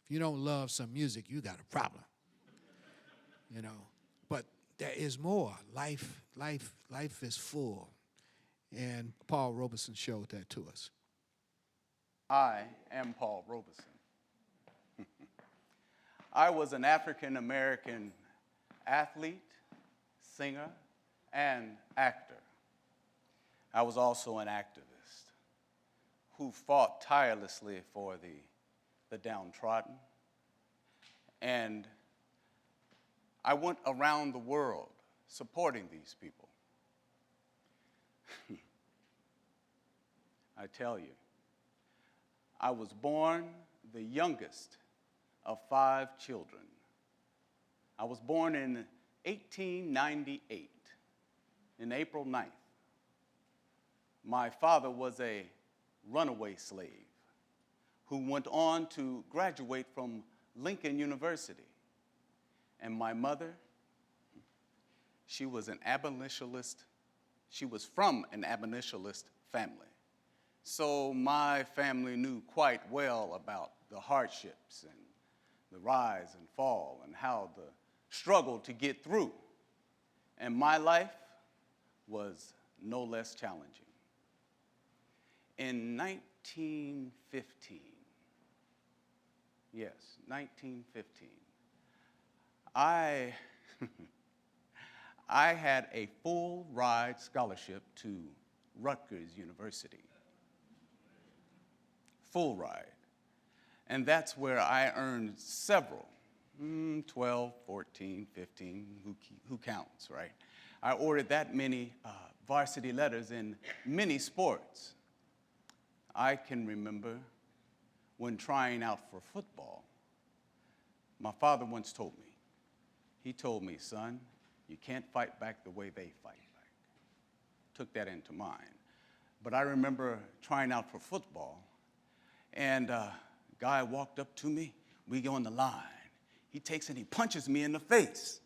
If you don't love some music, you got a problem. But there is more. Life is full, and Paul Robeson showed that to us. I am Paul Robeson. I was an African American athlete, singer, and actor. I was also an activist who fought tirelessly for the downtrodden. And I went around the world supporting these people. I tell you, I was born the youngest of 5 children. I was born in 1898, in April 9th. My father was a runaway slave who went on to graduate from Lincoln University. And my mother, she was an abolitionist. She was from an abolitionist family. So my family knew quite well about the hardships and the rise and fall and how the struggle to get through. And my life was no less challenging. In 1915, yes, 1915, I had a full ride scholarship to Rutgers University. Full ride. And that's where I earned several, 12, 14, 15, who counts, right? I ordered that many varsity letters in many sports. I can remember when trying out for football, my father once told me, he told me, son, you can't fight back the way they fight back. Took that into mind. But I remember trying out for football, and a guy walked up to me. We go on the line. He takes and he punches me in the face.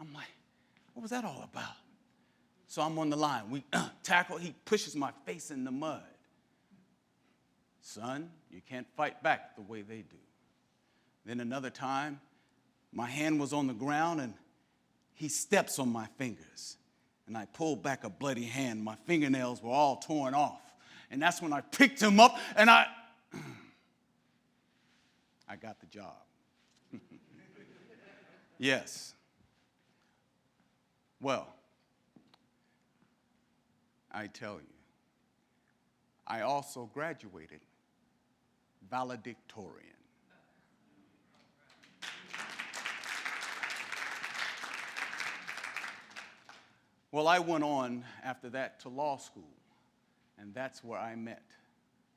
I'm like, what was that all about? So I'm on the line. We tackle. He pushes my face in the mud. Son, you can't fight back the way they do. Then another time, my hand was on the ground, and he steps on my fingers. And I pulled back a bloody hand. My fingernails were all torn off. And that's when I picked him up, and I got the job. Yes. Well, I tell you, I also graduated valedictorian. Well, I went on after that to law school, and that's where I met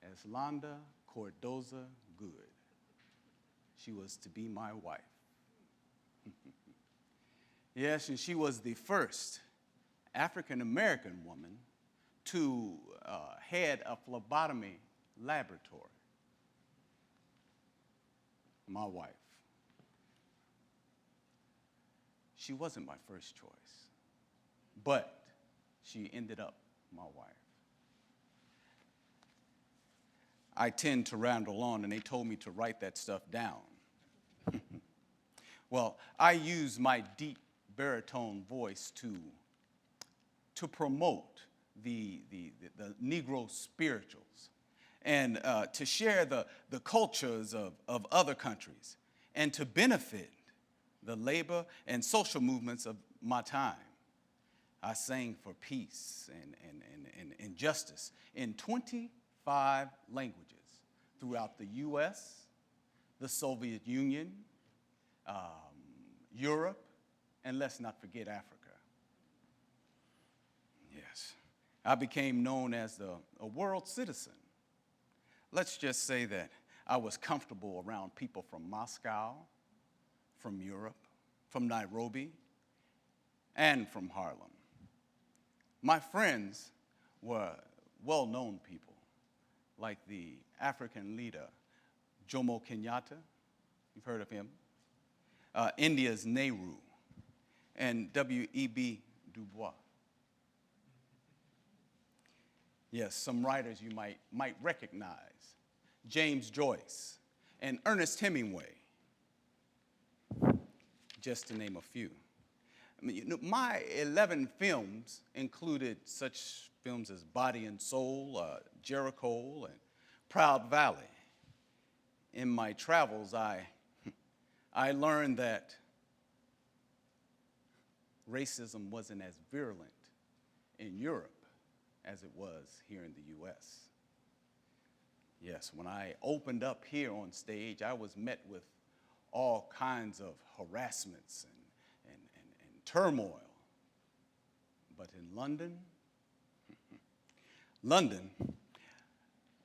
Eslanda Cordoza Good. She was to be my wife. Yes, and she was the first African-American woman to head a phlebotomy laboratory. My wife. She wasn't my first choice, but she ended up my wife. I tend to ramble on, and they told me to write that stuff down. Well, I use my deep baritone voice to promote the Negro spirituals and to share the cultures of other countries and to benefit the labor and social movements of my time. I sang for peace and justice in 25 languages throughout the U.S., the Soviet Union, Europe, and let's not forget Africa. Yes, I became known as a world citizen. Let's just say that I was comfortable around people from Moscow, from Europe, from Nairobi, and from Harlem. My friends were well-known people, like the African leader, Jomo Kenyatta. You've heard of him. India's Nehru, and W.E.B. Du Bois. Yes, some writers you might recognize. James Joyce and Ernest Hemingway, just to name a few. I mean, my 11 films included such films as Body and Soul, Jericho, and Proud Valley. In my travels, I learned that racism wasn't as virulent in Europe as it was here in the U.S. Yes, when I opened up here on stage, I was met with all kinds of harassments and turmoil. But in London,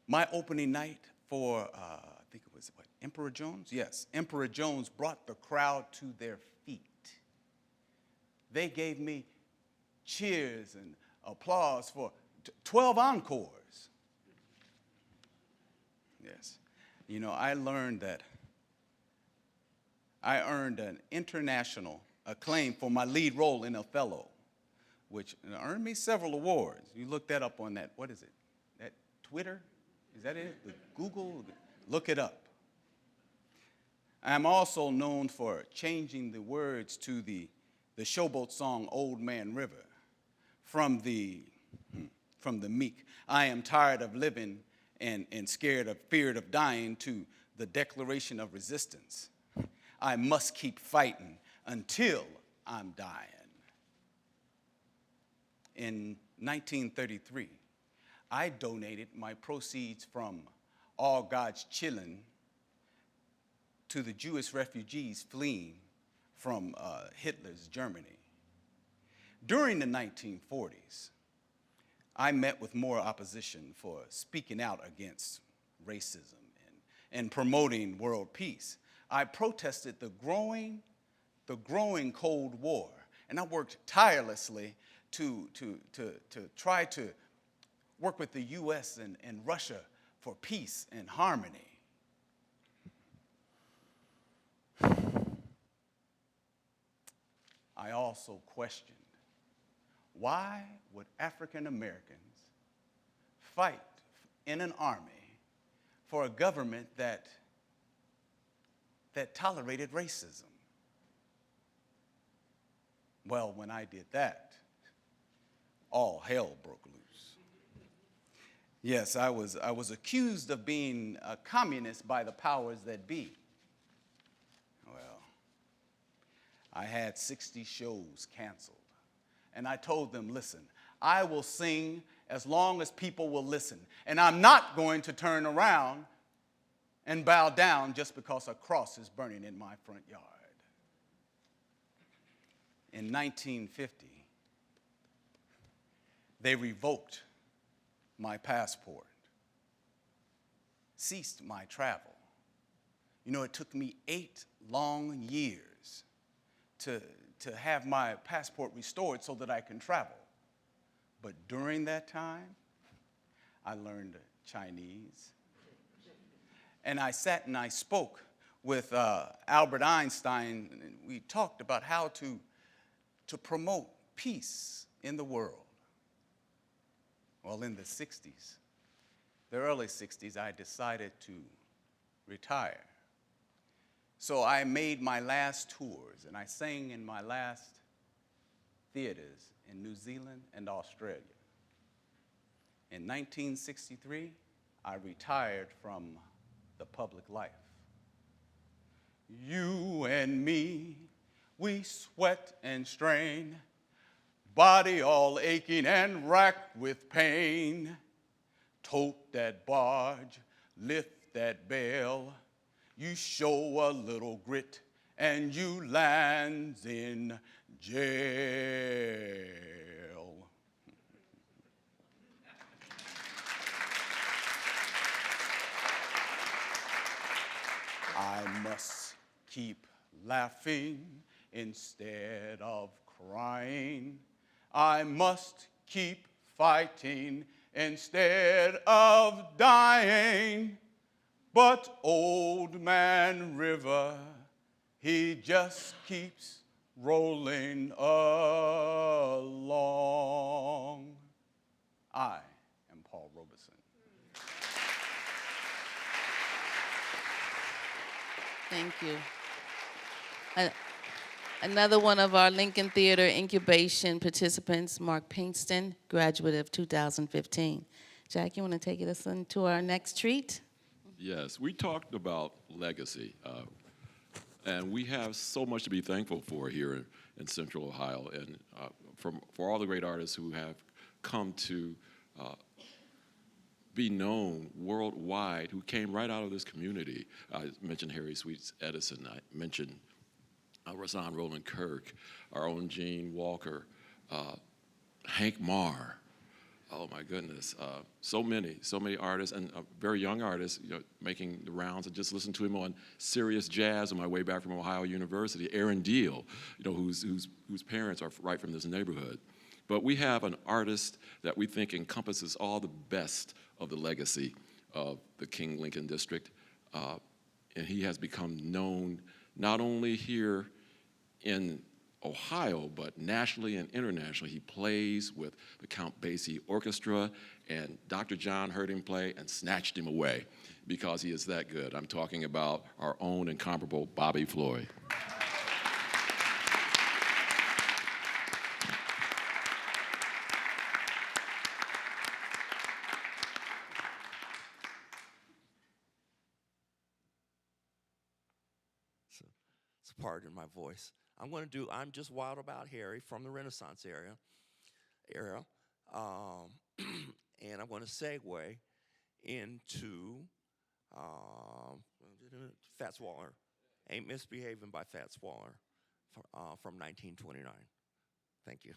my opening night for, I think it was, Emperor Jones? Yes, Emperor Jones brought the crowd to their feet. They gave me cheers and applause for 12 encores. Yes. You know, I learned that I earned an international acclaim for my lead role in Othello, which earned me several awards. You look that up on that, what is it? That Twitter? Is that it? Google? Look it up. I'm also known for changing the words to the showboat song Old Man River from the Meek, I am tired of living and feared of dying, to the Declaration of Resistance. I must keep fighting until I'm dying. In 1933, I donated my proceeds from All God's Children to the Jewish refugees fleeing from Hitler's Germany. During the 1940s, I met with more opposition for speaking out against racism and promoting world peace. I protested the growing Cold War, and I worked tirelessly to try to work with the U.S. and Russia for peace and harmony. I also questioned, why would African Americans fight in an army for a government that tolerated racism? Well, when I did that, all hell broke loose. Yes, I was accused of being a communist by the powers that be. Well, I had 60 shows canceled. And I told them, listen, I will sing as long as people will listen. And I'm not going to turn around and bow down just because a cross is burning in my front yard. In 1950, they revoked my passport, ceased my travel. You know, it took me 8 long years to have my passport restored so that I can travel. But during that time, I learned Chinese. And I sat and I spoke with Albert Einstein, and we talked about how to promote peace in the world. Well, in the 60s, the early 60s, I decided to retire. So I made my last tours, and I sang in my last theaters in New Zealand and Australia. In 1963, I retired from the public life. You and me, we sweat and strain, body all aching and racked with pain. Tote that barge, lift that bale, you show a little grit and you lands in jail. I must keep laughing instead of crying. I must keep fighting instead of dying. But Old Man River, he just keeps rolling along. I am Paul Robeson. Thank you. Another one of our Lincoln Theater incubation participants, Mark Pinkston, graduate of 2015. Jack, you want to take us into our next treat? Yes, we talked about legacy, and we have so much to be thankful for here in Central Ohio, and for all the great artists who have come to be known worldwide, who came right out of this community. I mentioned Harry Sweets Edison. I mentioned Razan Roland Kirk, our own Gene Walker, Hank Marr. Oh my goodness, so many artists, and very young artists, making the rounds. I just listened to him on Sirius Jazz on my way back from Ohio University. Aaron Deal, whose parents are right from this neighborhood. But we have an artist that we think encompasses all the best of the legacy of the King Lincoln District, and he has become known not only here in Ohio, but nationally and internationally. He plays with the Count Basie Orchestra, and Dr. John heard him play and snatched him away because he is that good. I'm talking about our own incomparable Bobby Floyd. So pardon my voice. I'm Just Wild About Harry from the Renaissance era. And I'm going to segue into Fats Waller, Ain't Misbehaving by Fats Waller from 1929. Thank you.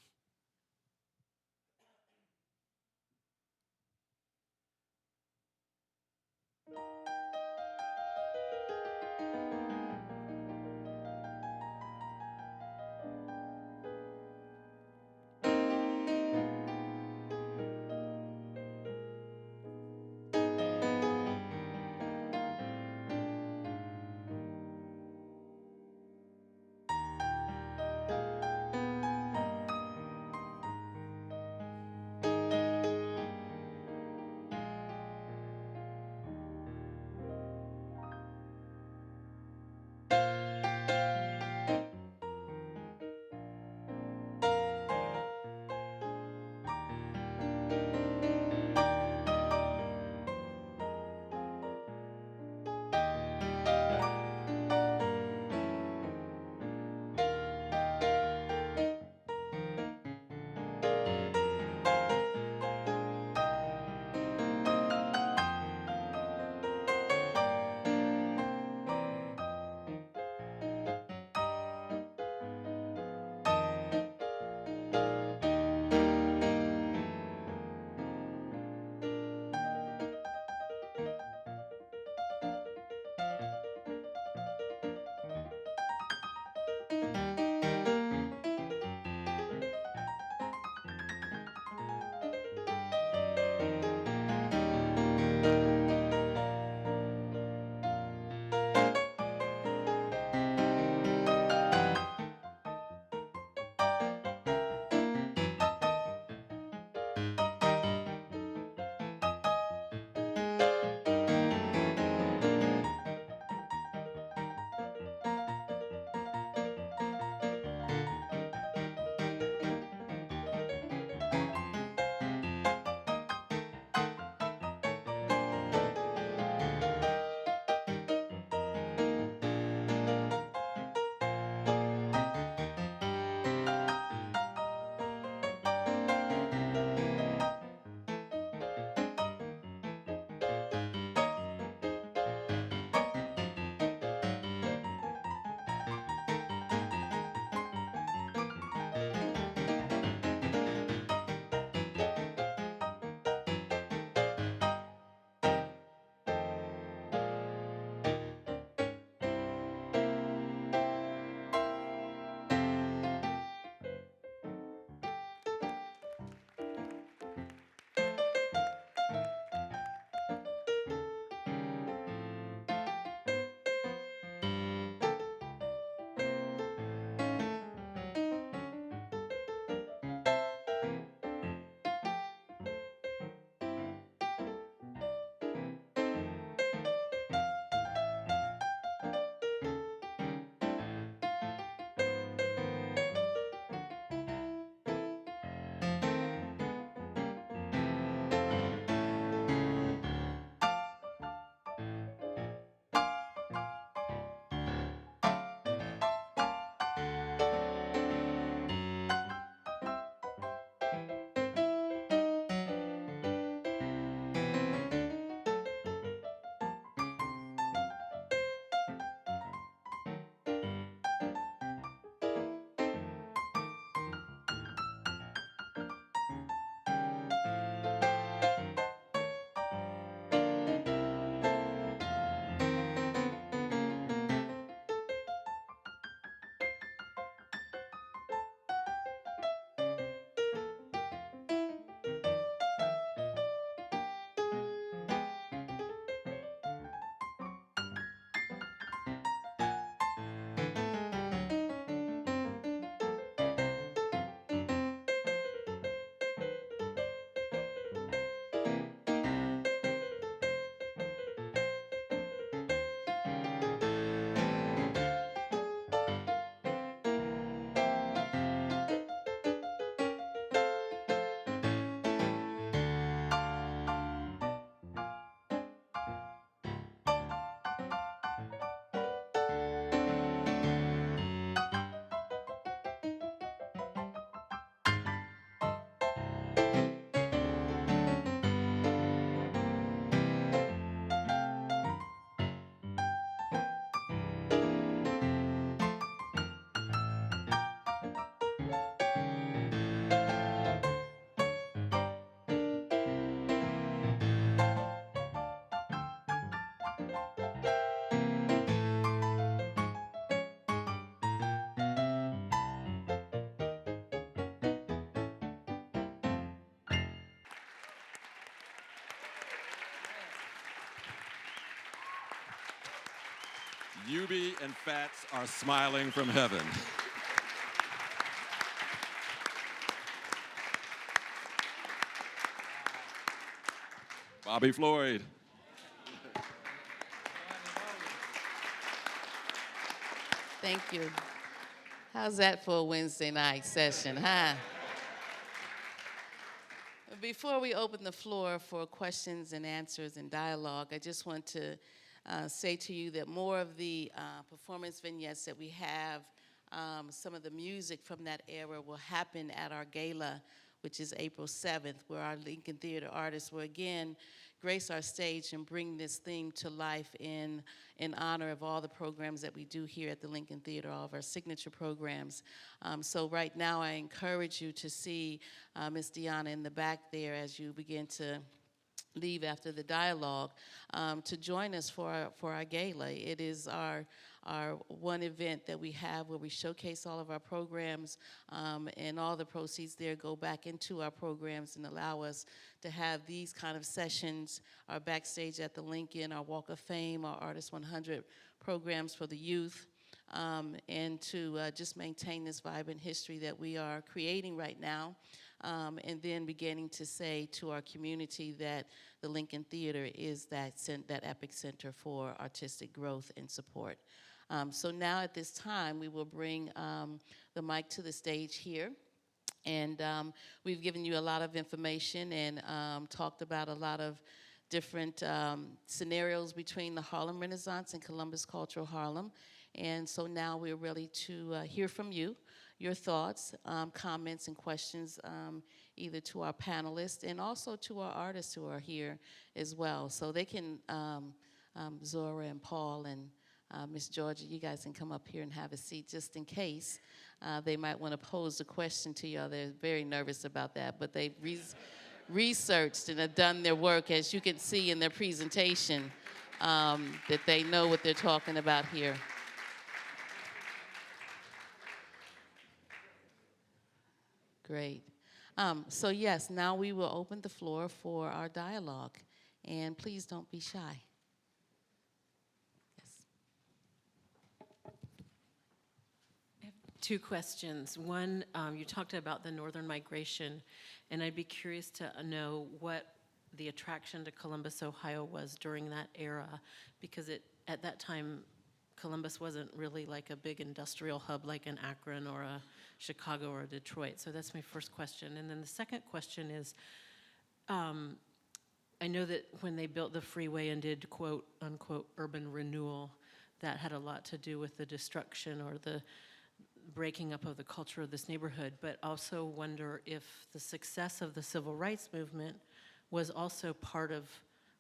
Yubi and Fats are smiling from heaven. Bobby Floyd. Thank you. How's that for a Wednesday night session, huh? Before we open the floor for questions and answers and dialogue, I just want to say to you that more of the performance vignettes that we have, some of the music from that era will happen at our gala, which is April 7th, where our Lincoln Theater artists will again grace our stage and bring this theme to life in honor of all the programs that we do here at the Lincoln Theater, all of our signature programs. So right now I encourage you to see Ms. Deanna in the back there as you begin to leave after the dialogue, to join us for our gala. It is our one event that we have where we showcase all of our programs, and all the proceeds there go back into our programs and allow us to have these kind of sessions, our Backstage at the Lincoln, our Walk of Fame, our Artist 100 programs for the youth, and to just maintain this vibrant history that we are creating right now. And then beginning to say to our community that the Lincoln Theater is that epicenter for artistic growth and support. So now at this time, we will bring the mic to the stage here. And we've given you a lot of information and talked about a lot of different scenarios between the Harlem Renaissance and Columbus Cultural Harlem. And so now we're ready to hear from you, your thoughts, comments, and questions, either to our panelists and also to our artists who are here as well. So they can, Zora and Paul and Miss Georgia, you guys can come up here and have a seat just in case they might want to pose a question to you. They're very nervous about that, but they've researched and have done their work, as you can see in their presentation, that they know what they're talking about here. Great. So yes, now we will open the floor for our dialogue, and please don't be shy. Yes. I have two questions. One, you talked about the northern migration, and I'd be curious to know what the attraction to Columbus, Ohio was during that era, because at that time, Columbus wasn't really like a big industrial hub like an Akron or a Chicago or a Detroit. So that's my first question. And then the second question is, I know that when they built the freeway and did quote unquote urban renewal, that had a lot to do with the destruction or the breaking up of the culture of this neighborhood, but also wonder if the success of the civil rights movement was also part of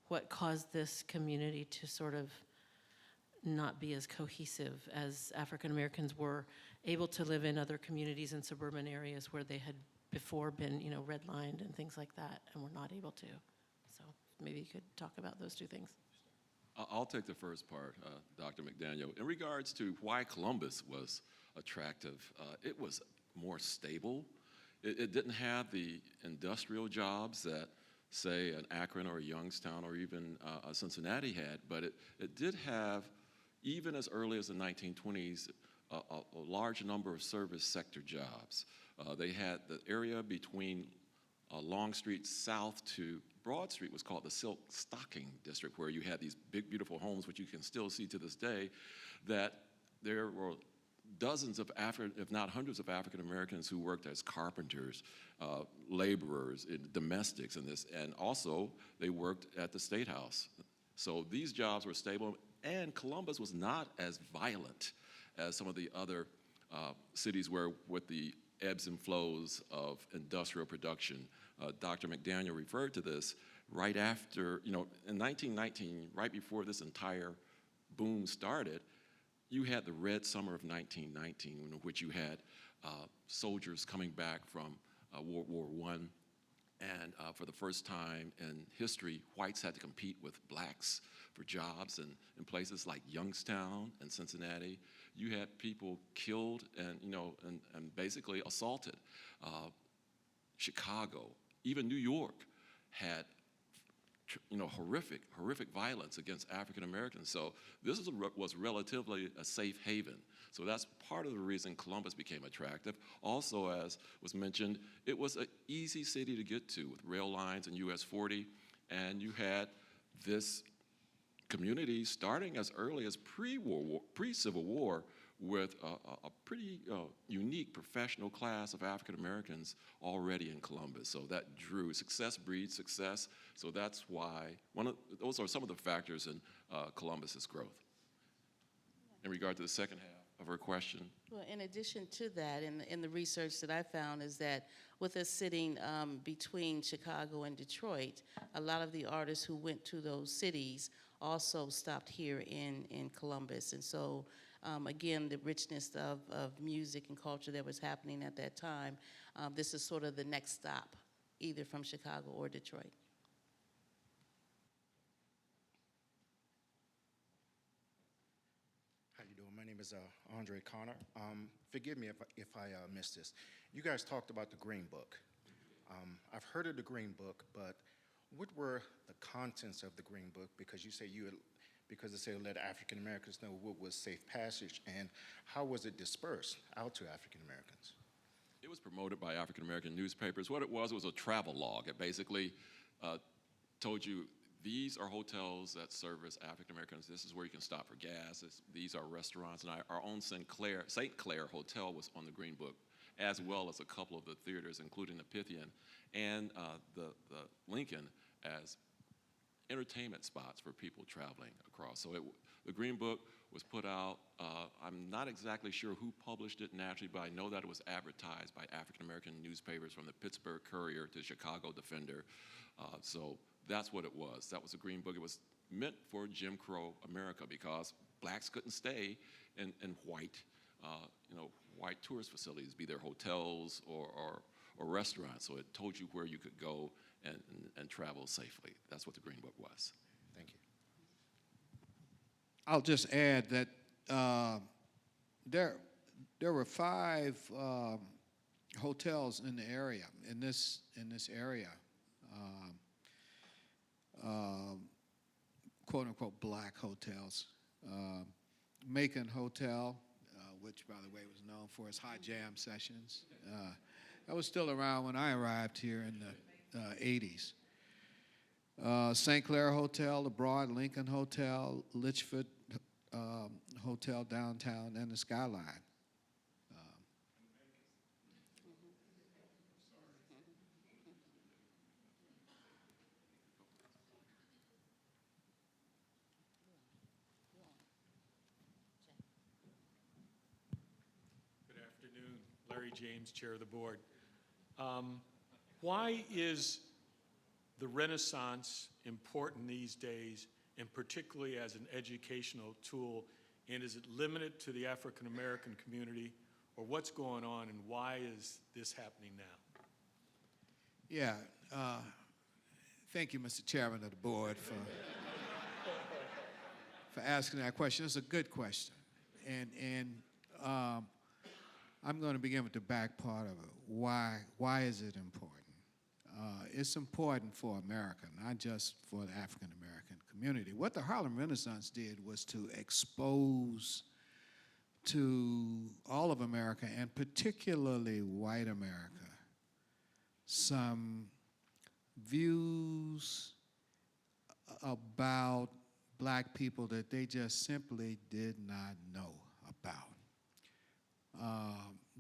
what caused this community to sort of not be as cohesive as African Americans were able to live in other communities in suburban areas where they had before been, redlined and things like that, and were not able to. So maybe you could talk about those two things. I'll take the first part, Dr. McDaniel. In regards to why Columbus was attractive, it was more stable. It didn't have the industrial jobs that, say, an Akron or a Youngstown or even a Cincinnati had, but it did have, even as early as the 1920s, a large number of service sector jobs. They had the area between Long Street south to Broad Street was called the Silk Stocking District, where you had these big, beautiful homes, which you can still see to this day, that there were dozens of if not hundreds of African Americans who worked as carpenters, laborers, domestics in this, and also they worked at the State House. So these jobs were stable, and Columbus was not as violent as some of the other cities where, with the ebbs and flows of industrial production. Dr. McDaniel referred to this right after, in 1919, right before this entire boom started, you had the Red Summer of 1919, in which you had soldiers coming back from World War I, and for the first time in history, whites had to compete with blacks for jobs, and in places like Youngstown and Cincinnati, you had people killed and basically assaulted. Chicago, even New York had horrific violence against African Americans. So this was relatively a safe haven. So that's part of the reason Columbus became attractive. Also, as was mentioned, it was an easy city to get to with rail lines and US 40, and you had this community starting as early as pre-Civil War with a pretty unique professional class of African Americans already in Columbus. So that drew success breeds success. So that's why those are some of the factors in Columbus's growth. In regard to the second half of her question. Well, in addition to that, in the research that I found is that with us sitting between Chicago and Detroit, a lot of the artists who went to those cities also stopped here in Columbus. And so, again, the richness of music and culture that was happening at that time, this is sort of the next stop, either from Chicago or Detroit. How you doing? My name is Andre Connor. Forgive me if I missed this. You guys talked about the Green Book. I've heard of the Green Book, but what were the contents of the Green Book? Because you say because it said let African Americans know what was safe passage, and how was it dispersed out to African Americans? It was promoted by African American newspapers. What it was a travel log. It basically told you these are hotels that service African Americans. This is where you can stop for gas. These are restaurants. And our own St. Clair Hotel was on the Green Book, as well as a couple of the theaters, including the Pythian and the Lincoln, as entertainment spots for people traveling across. So the Green Book was put out. I'm not exactly sure who published it naturally, but I know that it was advertised by African American newspapers, from the Pittsburgh Courier to Chicago Defender. So that's what it was. That was a Green Book. It was meant for Jim Crow America because blacks couldn't stay in white tourist facilities, be there hotels or restaurants. So it told you where you could go and travel safely. That's what the Green Book was. Thank you. I'll just add that there were 5 hotels in the area, in this area, quote unquote black hotels. Macon Hotel, which by the way was known for its high jam sessions. That was still around when I arrived here in the 80s. St. Clair Hotel, the Broad Lincoln Hotel, Litchford Hotel downtown, and the Skyline. Good afternoon. Larry James, Chair of the Board. Why is the Renaissance important these days, and particularly as an educational tool, and is it limited to the African American community, or what's going on, and why is this happening now? Yeah, thank you, Mr. Chairman of the Board, for asking that question. It's a good question, and I'm going to begin with the back part of it. Why is it important? It's important for America, not just for the African American community. What the Harlem Renaissance did was to expose to all of America, and particularly white America, some views about black people that they just simply did not know about.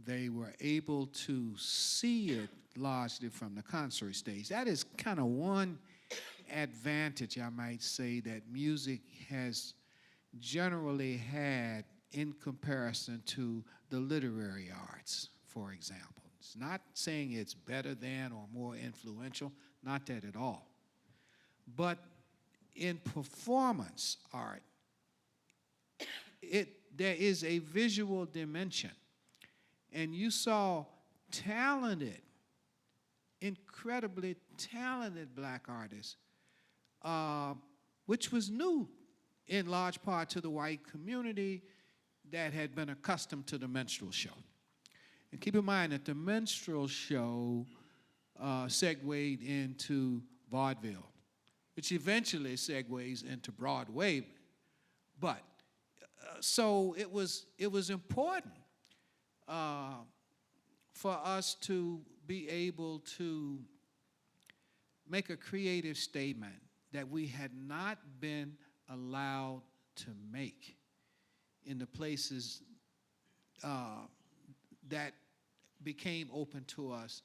They were able to see it largely from the concert stage. That is kind of one advantage, I might say, that music has generally had in comparison to the literary arts, for example. It's not saying it's better than or more influential, not that at all. But in performance art, there is a visual dimension. And you saw talented, incredibly talented black artists, which was new in large part to the white community that had been accustomed to the minstrel show. And keep in mind that the minstrel show segued into vaudeville, which eventually segues into Broadway. But so it was important for us to be able to make a creative statement that we had not been allowed to make in the places that became open to us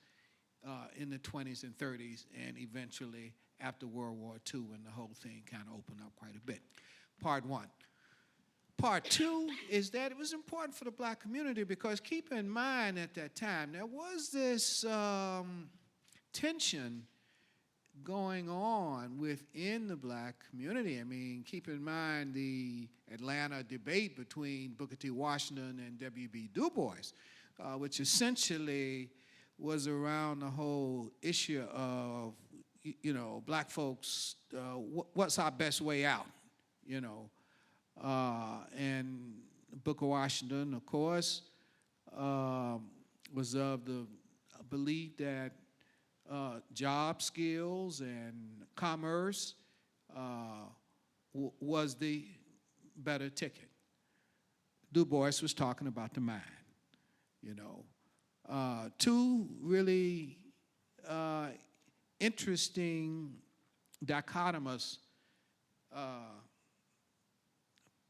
in the 20s and 30s, and eventually after World War II, when the whole thing kind of opened up quite a bit. Part one. Part two is that it was important for the black community because keep in mind at that time, there was this tension going on within the black community. I mean, keep in mind the Atlanta debate between Booker T. Washington and W.B. Du Bois, which essentially was around the whole issue of, you know, black folks, what's our best way out, you know. And Booker Washington, of course, was of the belief that job skills and commerce was the better ticket. Du Bois was talking about the mind, you know. Two really interesting dichotomous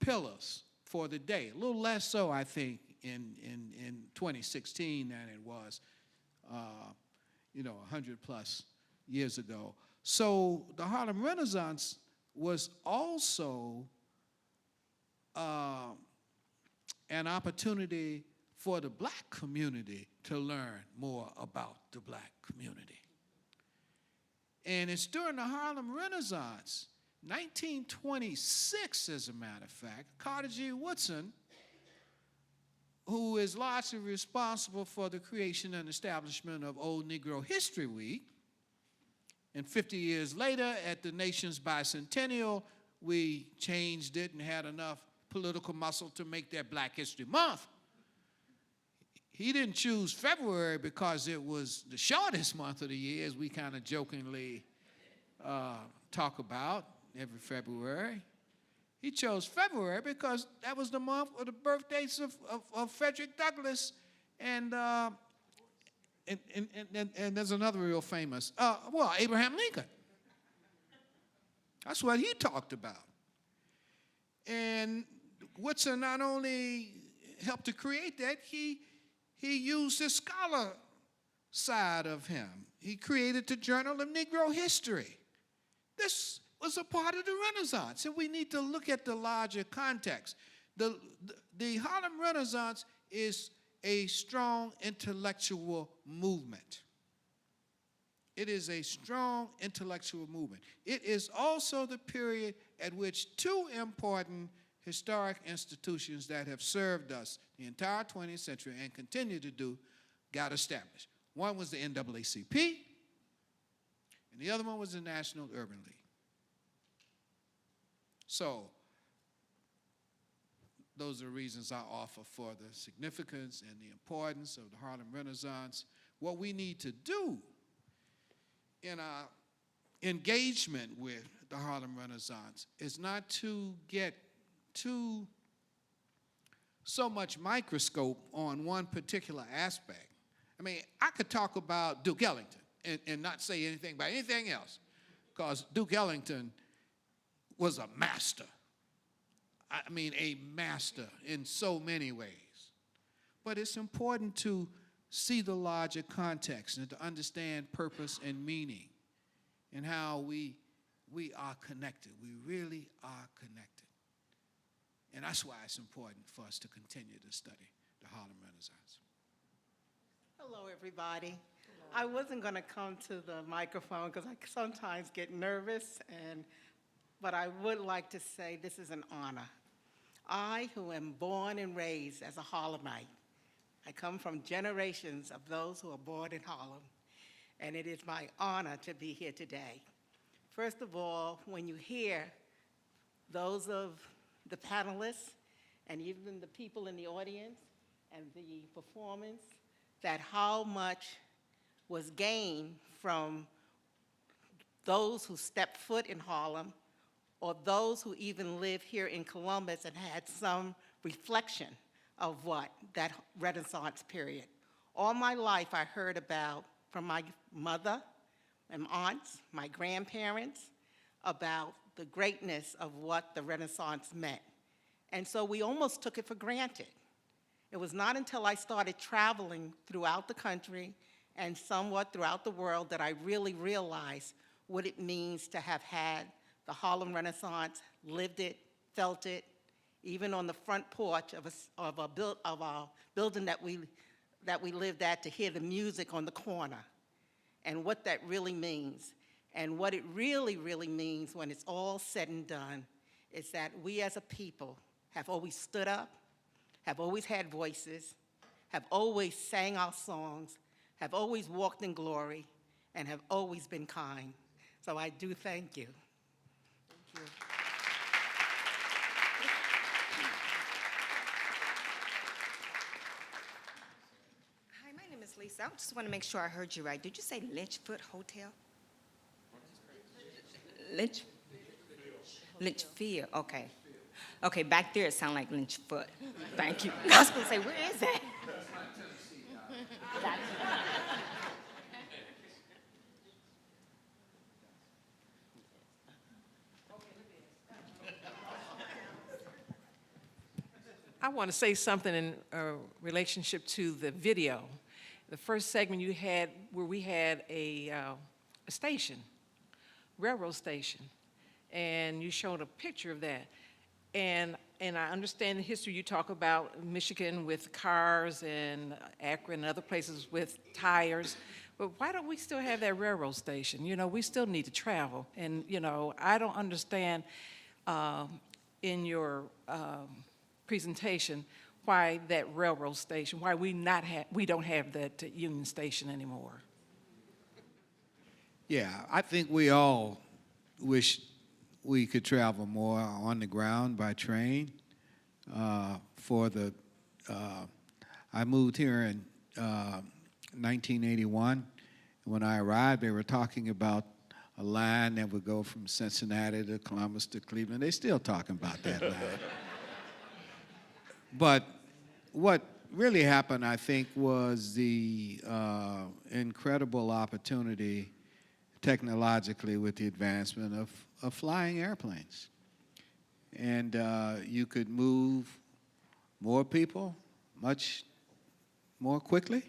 pillars for the day. A little less so, I think, in 2016 than it was, you know, 100 plus years ago. So the Harlem Renaissance was also an opportunity for the black community to learn more about the black community. And it's during the Harlem Renaissance, 1926, as a matter of fact, Carter G. Woodson, who is largely responsible for the creation and establishment of Old Negro History Week, and 50 years later, at the nation's bicentennial, we changed it and had enough political muscle to make that Black History Month. He didn't choose February because it was the shortest month of the year, as we kind of jokingly talk about every February. He chose February because that was the month of the birthdays of Frederick Douglass and there's another real famous, Abraham Lincoln. That's what he talked about. And Woodson not only helped to create that, he used his scholar side of him. He created the Journal of Negro History. This was a part of the Renaissance, and we need to look at the larger context. The Harlem Renaissance is a strong intellectual movement. It is a strong intellectual movement. It is also the period at which two important historic institutions that have served us the entire 20th century and continue to do got established. One was the NAACP, and the other one was the National Urban League. So those are the reasons I offer for the significance and the importance of the Harlem Renaissance. What we need to do in our engagement with the Harlem Renaissance is not to get too so much microscope on one particular aspect. I mean, I could talk about Duke Ellington and not say anything about anything else, because Duke Ellington was a master. I mean, a master in so many ways. But it's important to see the larger context and to understand purpose and meaning and how we are connected. We really are connected. And that's why it's important for us to continue to study the Harlem Renaissance. Hello, everybody. I wasn't going to come to the microphone because I sometimes get nervous, but I would like to say this is an honor. I, who am born and raised as a Harlemite, I come from generations of those who are born in Harlem, and it is my honor to be here today. First of all, when you hear those of the panelists and even the people in the audience and the performance, that how much was gained from those who stepped foot in Harlem, or those who even live here in Columbus and had some reflection of what that Renaissance period. All my life I heard about from my mother and aunts, my grandparents, about the greatness of what the Renaissance meant. And so we almost took it for granted. It was not until I started traveling throughout the country and somewhat throughout the world that I really realized what it means to have had the Harlem Renaissance, lived it, felt it, even on the front porch of a building that we lived at, to hear the music on the corner, and what that really means. And what it really, really means when it's all said and done is that we as a people have always stood up, have always had voices, have always sang our songs, have always walked in glory, and have always been kind. So I do thank you. Thank you. Hi, my name is Lisa. I just want to make sure I heard you right. Did you say Lynchfoot Hotel? Lynchfield, okay. Okay, back there it sounded like Lynchfoot. Thank you. I was going to say, where is that? I want to say something in relationship to the video. The first segment you had where we had a station, railroad station, and you showed a picture of that. And I understand the history you talk about Michigan with cars and Akron and other places with tires, but why don't we still have that railroad station? You know, we still need to travel. And, you know, I don't understand in your presentation why that railroad station, why we don't have that Union Station anymore. Yeah, I think we all wish we could travel more on the ground by train. I moved here in 1981. When I arrived, they were talking about a line that would go from Cincinnati to Columbus to Cleveland. They're still talking about that line. But what really happened, I think, was the incredible opportunity technologically with the advancement of flying airplanes. And you could move more people much more quickly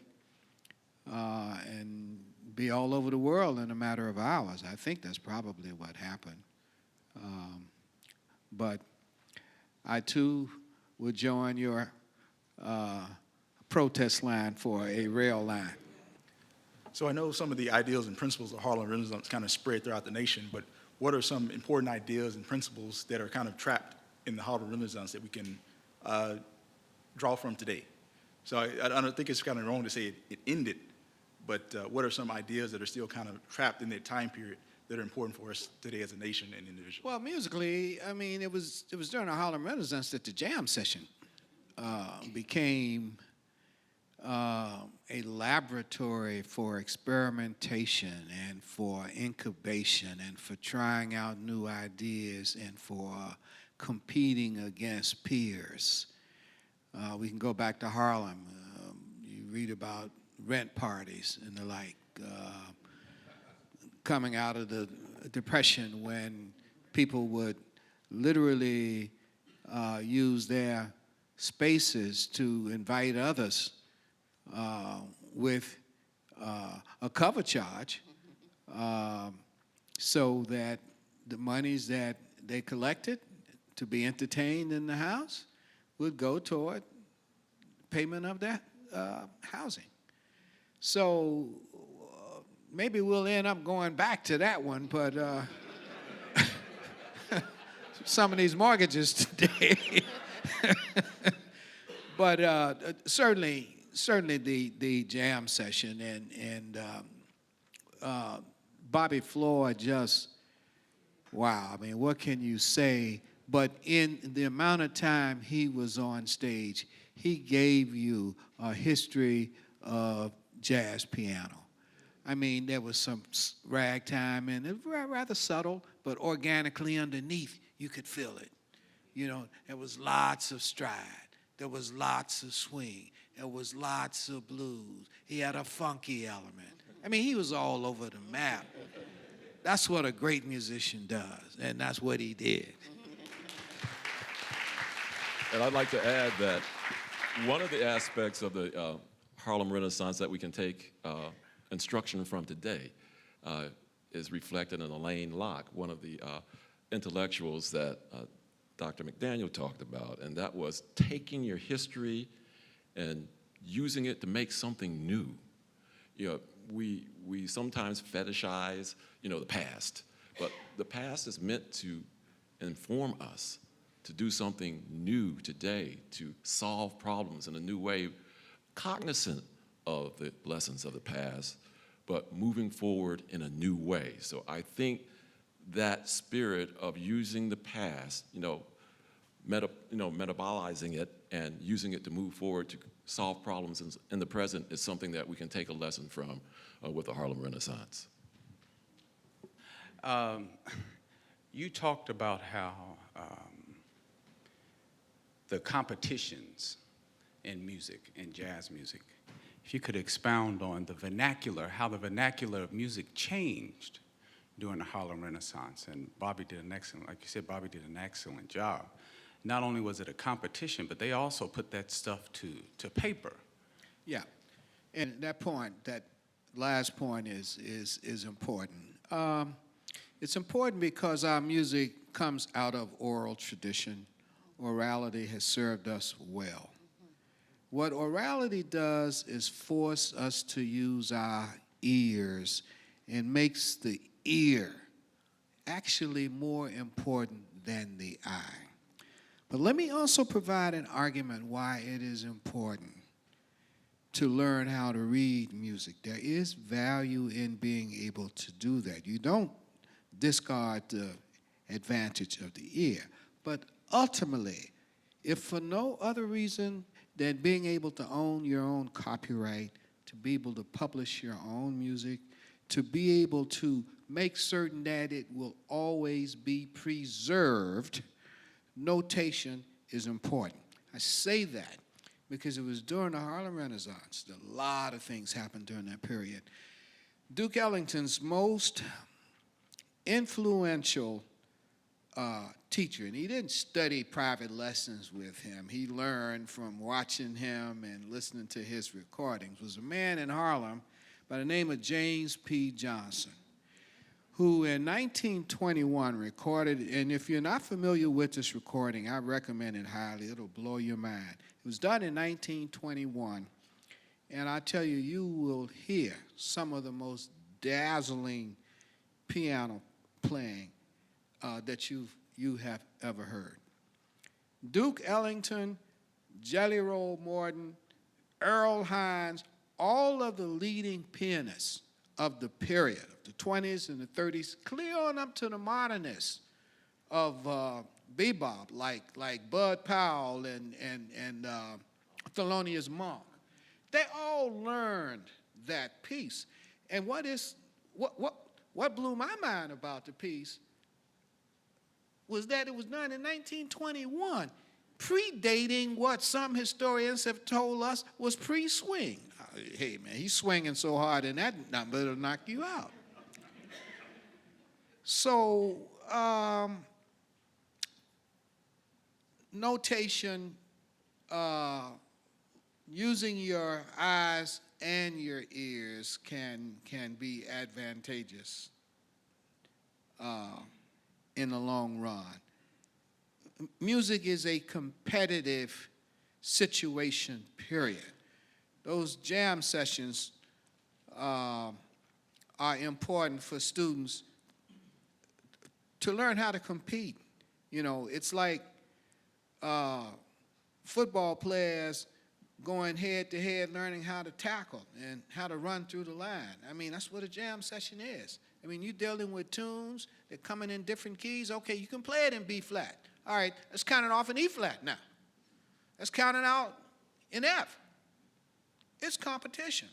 and be all over the world in a matter of hours. I think that's probably what happened. But I, too, would join your protest line for a rail line. So I know some of the ideals and principles of Harlem Renaissance kind of spread throughout the nation, but what are some important ideas and principles that are kind of trapped in the Harlem Renaissance that we can draw from today? So I don't think it's kind of wrong to say it ended, but what are some ideas that are still kind of trapped in that time period that are important for us today as a nation and individual? Well, musically, I mean, it was during the Harlem Renaissance that the jam session became a laboratory for experimentation and for incubation and for trying out new ideas and for competing against peers. We can go back to Harlem. You read about rent parties and the like, coming out of the Depression when people would literally use their spaces to invite others with a cover charge so that the monies that they collected to be entertained in the house would go toward payment of that housing. So maybe we'll end up going back to that one, but some of these mortgages today. But certainly the jam session and Bobby Floyd just, wow, I mean, what can you say? But in the amount of time he was on stage, he gave you a history of jazz piano. I mean, there was some ragtime and it was rather subtle, but organically underneath, you could feel it. You know, there was lots of stride. There was lots of swing. There was lots of blues. He had a funky element. I mean, he was all over the map. That's what a great musician does, and that's what he did. And I'd like to add that one of the aspects of the Harlem Renaissance that we can take instruction from today is reflected in Elaine Locke, one of the intellectuals that Dr. McDaniel talked about, and that was taking your history and using it to make something new. You know, we sometimes fetishize, you know, the past, but the past is meant to inform us to do something new today, to solve problems in a new way, cognizant of the lessons of the past, but moving forward in a new way. So I think that spirit of using the past, metabolizing it and using it to move forward to solve problems in the present is something that we can take a lesson from with the Harlem Renaissance. You talked about how the competitions in music, in jazz music, if you could expound on the vernacular, how the vernacular of music changed during the Harlem Renaissance. And Bobby did an excellent, like you said, Bobby did an excellent job. Not only was it a competition, but they also put that stuff to paper. Yeah, and that point, that last point is important. It's important because our music comes out of oral tradition. Orality has served us well. What orality does is force us to use our ears and makes the ear actually more important than the eye. But let me also provide an argument why it is important to learn how to read music. There is value in being able to do that. You don't discard the advantage of the ear, but ultimately, if for no other reason than being able to own your own copyright, to be able to publish your own music, to be able to make certain that it will always be preserved, notation is important. I say that because it was during the Harlem Renaissance that a lot of things happened during that period. Duke Ellington's most influential teacher, and he didn't study private lessons with him. He learned from watching him and listening to his recordings, was a man in Harlem by the name of James P. Johnson, who in 1921 recorded, and if you're not familiar with this recording, I recommend it highly. It'll blow your mind. It was done in 1921, and I tell you, you will hear some of the most dazzling piano playing that you have ever heard. Duke Ellington, Jelly Roll Morton, Earl Hines, all of the leading pianists of the period, of the 20s and the 30s, clear on up to the modernists of bebop, like Bud Powell and Thelonious Monk. They all learned that piece. And what blew my mind about the piece was that it was done in 1921, predating what some historians have told us was pre-swing. Hey, man, he's swinging so hard in that number, it'll knock you out. So, notation, using your eyes and your ears can be advantageous in the long run. Music is a competitive situation, period. Those jam sessions are important for students to learn how to compete. You know, it's like football players going head to head, learning how to tackle and how to run through the line. I mean, that's what a jam session is. I mean, you're dealing with tunes, they're coming in different keys. Okay, you can play it in B flat. All right, let's count it off in E flat now. Let's count it out in F. It's competition.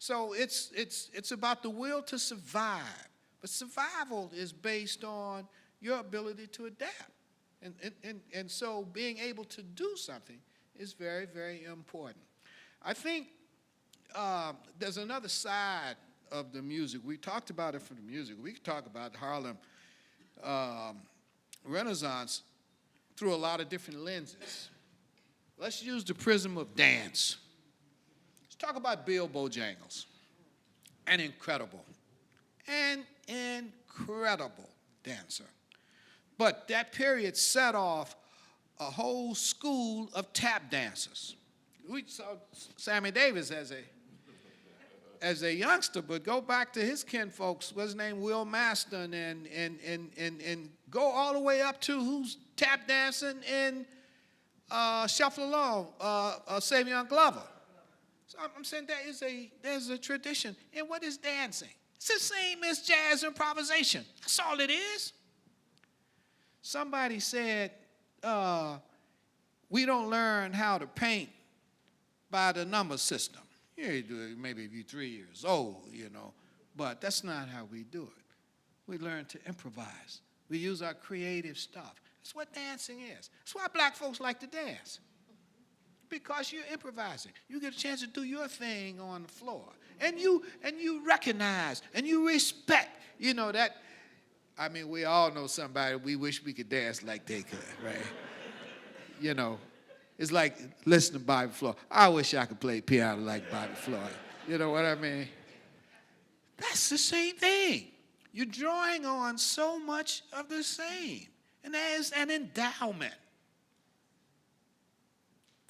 So it's about the will to survive. But survival is based on your ability to adapt. And so being able to do something is very, very important. I think there's another side of the music. We talked about it from the music. We could talk about the Harlem Renaissance through a lot of different lenses. Let's use the prism of dance. Let's talk about Bill Bojangles, an incredible dancer. But that period set off a whole school of tap dancers. We saw Sammy Davis as a youngster, but go back to his kinfolks, what's his name, Will Maston, and go all the way up to who's tap dancing in Shuffle Along, Savion Glover. So I'm saying there's a tradition. And what is dancing? It's the same as jazz improvisation. That's all it is. Somebody said, we don't learn how to paint by the number system. Yeah, you do it maybe if you're 3 years old, but that's not how we do it. We learn to improvise. We use our creative stuff. That's what dancing is. That's why black folks like to dance, because you're improvising. You get a chance to do your thing on the floor, and you recognize and you respect. That. I mean, we all know somebody we wish we could dance like they could, right? It's like listening to Bobby Floyd. I wish I could play piano like Bobby Floyd. You know what I mean? That's the same thing. You're drawing on so much of the same. And there's an endowment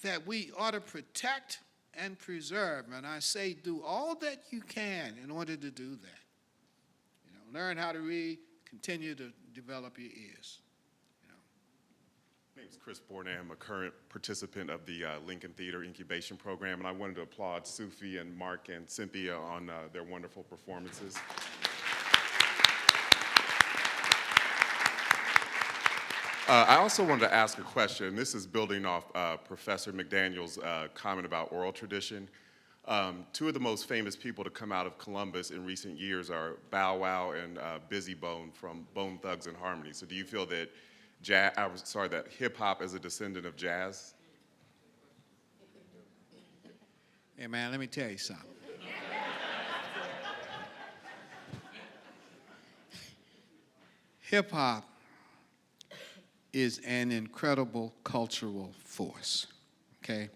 that we ought to protect and preserve. And I say do all that you can in order to do that. Learn how to read, continue to develop your ears. My name is Chris Bournet. I'm a current participant of the Lincoln Theater Incubation Program, and I wanted to applaud Sufi and Mark and Cynthia on their wonderful performances. I also wanted to ask a question. This is building off Professor McDaniel's comment about oral tradition. Two of the most famous people to come out of Columbus in recent years are Bow Wow and Busy Bone from Bone Thugs and Harmony. So do you feel that that hip-hop is a descendant of jazz? Hey, man, let me tell you something. Hip-hop is an incredible cultural force, okay?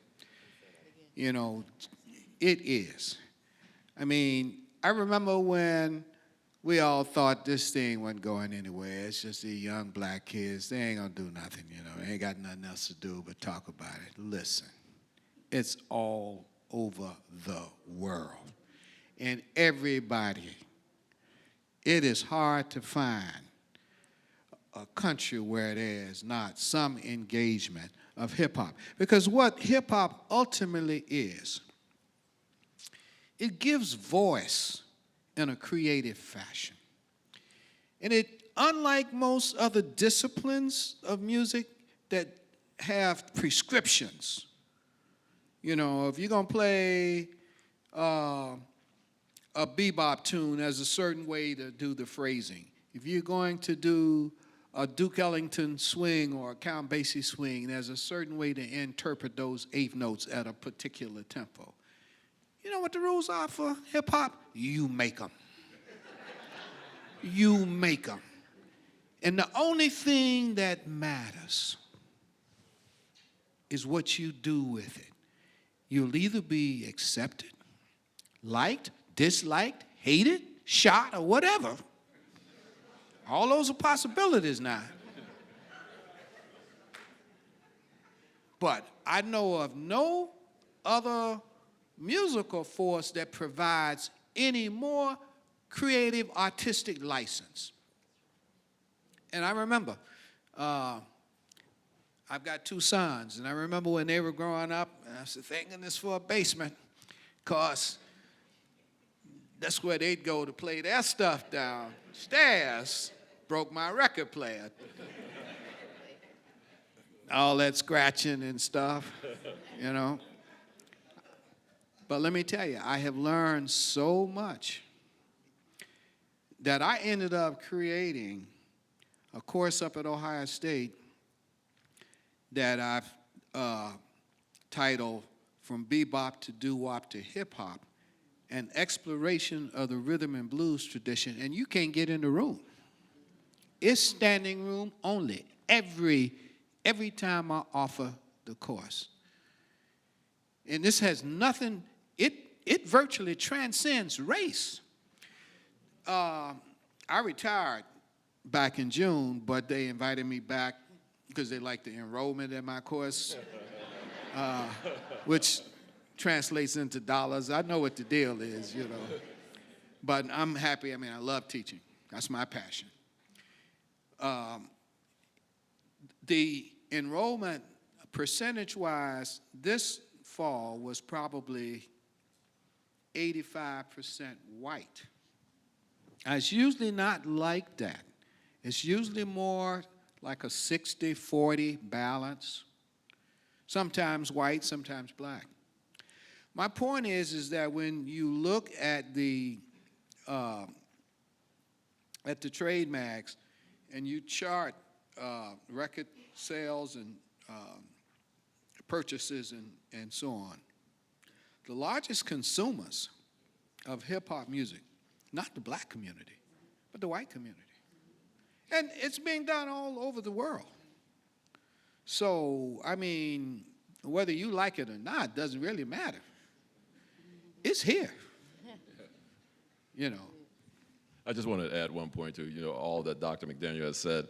It is. I mean, I remember when we all thought this thing wasn't going anywhere. It's just these young black kids. They ain't gonna do nothing, They ain't got nothing else to do but talk about it. Listen, it's all over the world. And everybody, it is hard to find a country where there's not some engagement of hip-hop. Because what hip-hop ultimately is, it gives voice in a creative fashion. And it, unlike most other disciplines of music that have prescriptions, if you're gonna play a bebop tune, there's a certain way to do the phrasing. If you're going to do a Duke Ellington swing or a Count Basie swing, there's a certain way to interpret those eighth notes at a particular tempo. You know what the rules are for hip-hop? You make them. You make them. And the only thing that matters is what you do with it. You'll either be accepted, liked, disliked, hated, shot, or whatever. All those are possibilities now. But I know of no other musical force that provides any more creative artistic license. And I remember, I've got two sons, and I remember when they were growing up, and I was thinking this for a basement, because that's where they'd go to play their stuff downstairs. Broke my record player. All that scratching and stuff, But let me tell you, I have learned so much that I ended up creating a course up at Ohio State that I've titled From Bebop to Doo-Wop to Hip Hop, an exploration of the rhythm and blues tradition, and you can't get in the room. It's standing room only every time I offer the course. And this has nothing, it virtually transcends race. I retired back in June, but they invited me back because they liked the enrollment in my course, which translates into dollars. I know what the deal is, you know. But I'm happy. I mean, I love teaching. That's my passion. The enrollment, percentage-wise, this fall was probably 85% white. It's usually not like that. It's usually more like a 60-40 balance. Sometimes white, sometimes black. My point is that when you look at the trade mags and you chart record sales and purchases and so on, the largest consumers of hip-hop music, not the black community, but the white community. And it's being done all over the world. So, I mean, whether you like it or not doesn't really matter. It's here, you know. I just want to add one point to, all that Dr. McDaniel has said.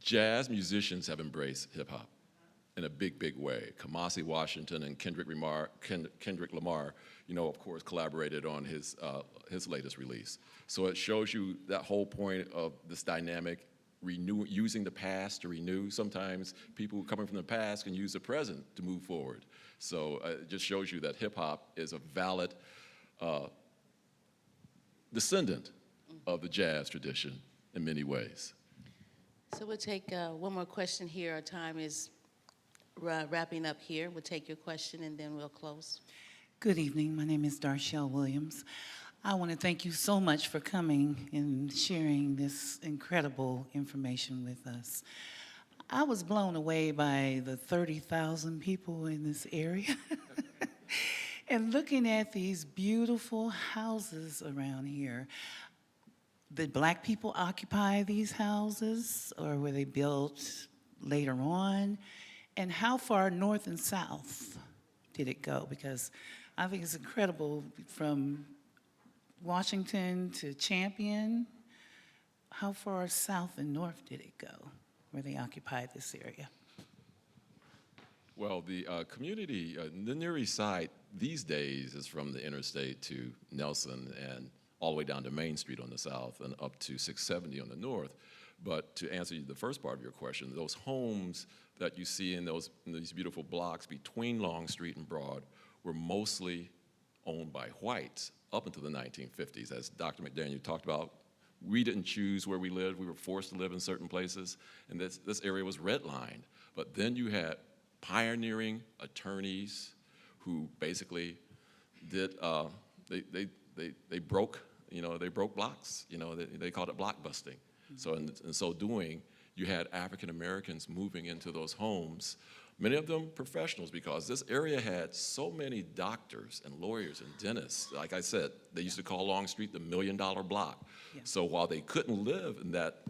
Jazz musicians have embraced hip-hop in a big, big way. Kamasi Washington and Kendrick Lamar, of course, collaborated on his latest release. So it shows you that whole point of this dynamic, using the past to renew. Sometimes people coming from the past can use the present to move forward. So it just shows you that hip-hop is a valid descendant of the jazz tradition in many ways. So we'll take one more question here. Our time is wrapping up here. We'll take your question and then we'll close. Good evening. My name is Darshelle Williams. I want to thank you so much for coming and sharing this incredible information with us. I was blown away by the 30,000 people in this area. And looking at these beautiful houses around here. Did black people occupy these houses, or were they built later on? And how far north and south did it go? Because I think it's incredible, from Washington to Champion, how far south and north did it go where they occupied this area? Well, the community, the Near East Side these days is from the interstate to Nelson and all the way down to Main Street on the south and up to 670 on the north. But to answer the first part of your question, those homes that you see in these beautiful blocks between Long Street and Broad were mostly owned by whites up until the 1950s. As Dr. McDaniel talked about, we didn't choose where we lived. We were forced to live in certain places, and this area was redlined. But then you had pioneering attorneys who basically did, they broke blocks. They called it block busting. So in so doing, you had African Americans moving into those homes, many of them professionals, because this area had so many doctors and lawyers and dentists. Like I said, they used to call Long Street the $1 million block. Yeah. So while they couldn't live in that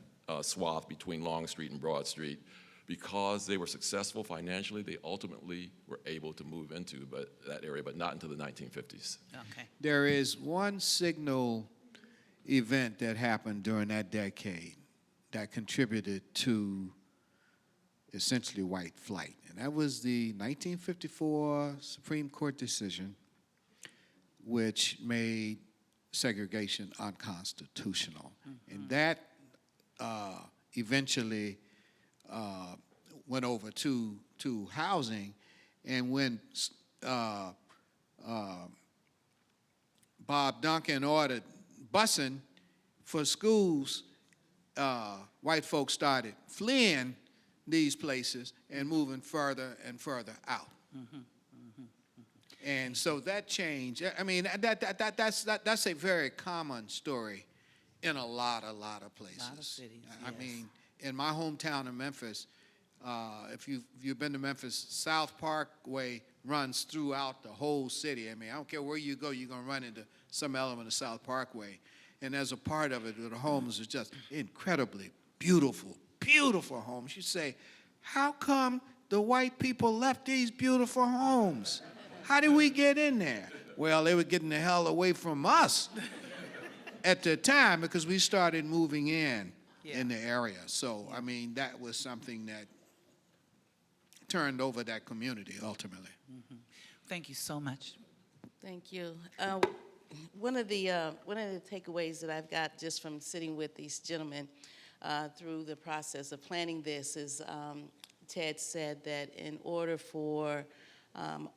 swath between Long Street and Broad Street, because they were successful financially, they ultimately were able to move into that area, but not until the 1950s. Okay. There is one signal event that happened during that decade that contributed to essentially white flight, and that was the 1954 Supreme Court decision, which made segregation unconstitutional. Mm-hmm. And that eventually went over to housing, and when Bob Duncan ordered busing for schools, white folks started fleeing these places and moving further and further out. Mm-hmm. Mm-hmm. And so that change, I mean, that's a very common story in a lot of places. A lot of cities, I yes. mean, in my hometown of Memphis, if you've been to Memphis, South Parkway runs throughout the whole city. I mean, I don't care where you go, you're going to run into some element of South Parkway. And as a part of it, the homes are just incredibly beautiful, beautiful homes. You say, how come the white people left these beautiful homes? How did we get in there? Well, they were getting the hell away from us at the time because we started moving in the area. So, I mean, that was something that turned over that community ultimately. Mm-hmm. Thank you so much. Thank you. One of the takeaways that I've got just from sitting with these gentlemen through the process of planning this is Ted said that in order for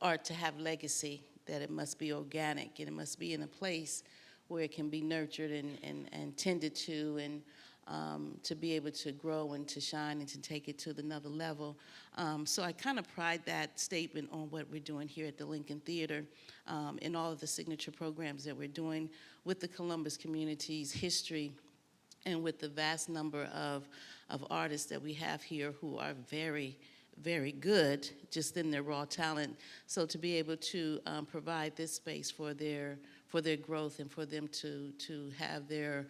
art to have legacy, that it must be organic and it must be in a place where it can be nurtured and tended to and to be able to grow and to shine and to take it to another level. So I kind of pride that statement on what we're doing here at the Lincoln Theater in all of the signature programs that we're doing with the Columbus community's history and with the vast number of artists that we have here who are very, very good just in their raw talent. So to be able to provide this space for their growth and for them to have their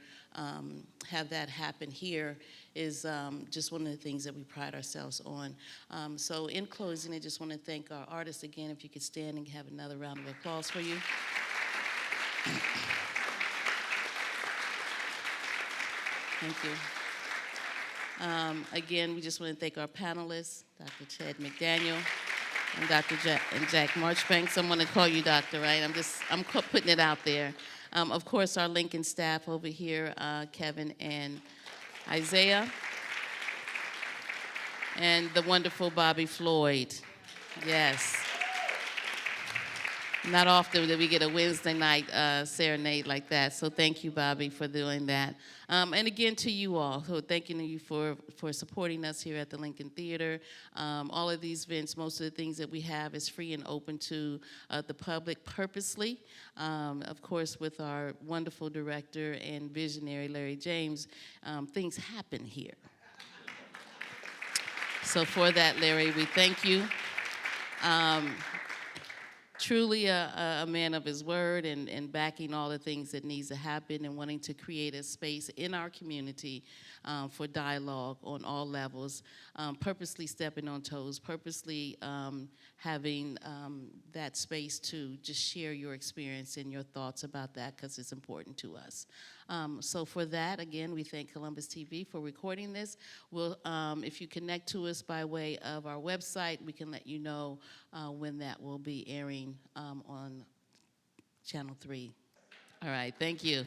have that happen here is just one of the things that we pride ourselves on. So in closing, I just want to thank our artists again. If you could stand and have another round of applause for you. Thank you. Again, we just want to thank our panelists, Dr. Ted McDaniel and Dr. Jack Marchbanks. I'm going to call you doctor, right? I'm putting it out there. Of course, our Lincoln staff over here, Kevin and Isaiah, and the wonderful Bobby Floyd. Yes. Not often that we get a Wednesday night serenade like that, so thank you, Bobby, for doing that. And again, to you all, so thanking you for supporting us here at the Lincoln Theater. All of these events, most of the things that we have is free and open to the public purposely. Of course, with our wonderful director and visionary, Larry James, things happen here. So for that, Larry, we thank you. Truly a man of his word and backing all the things that needs to happen and wanting to create a space in our community for dialogue on all levels, purposely stepping on toes, purposely having that space to just share your experience and your thoughts about that because it's important to us. So for that, again, we thank Columbus TV for recording this. We'll, if you connect to us by way of our website, we can let you know when that will be airing on Channel 3. All right, thank you.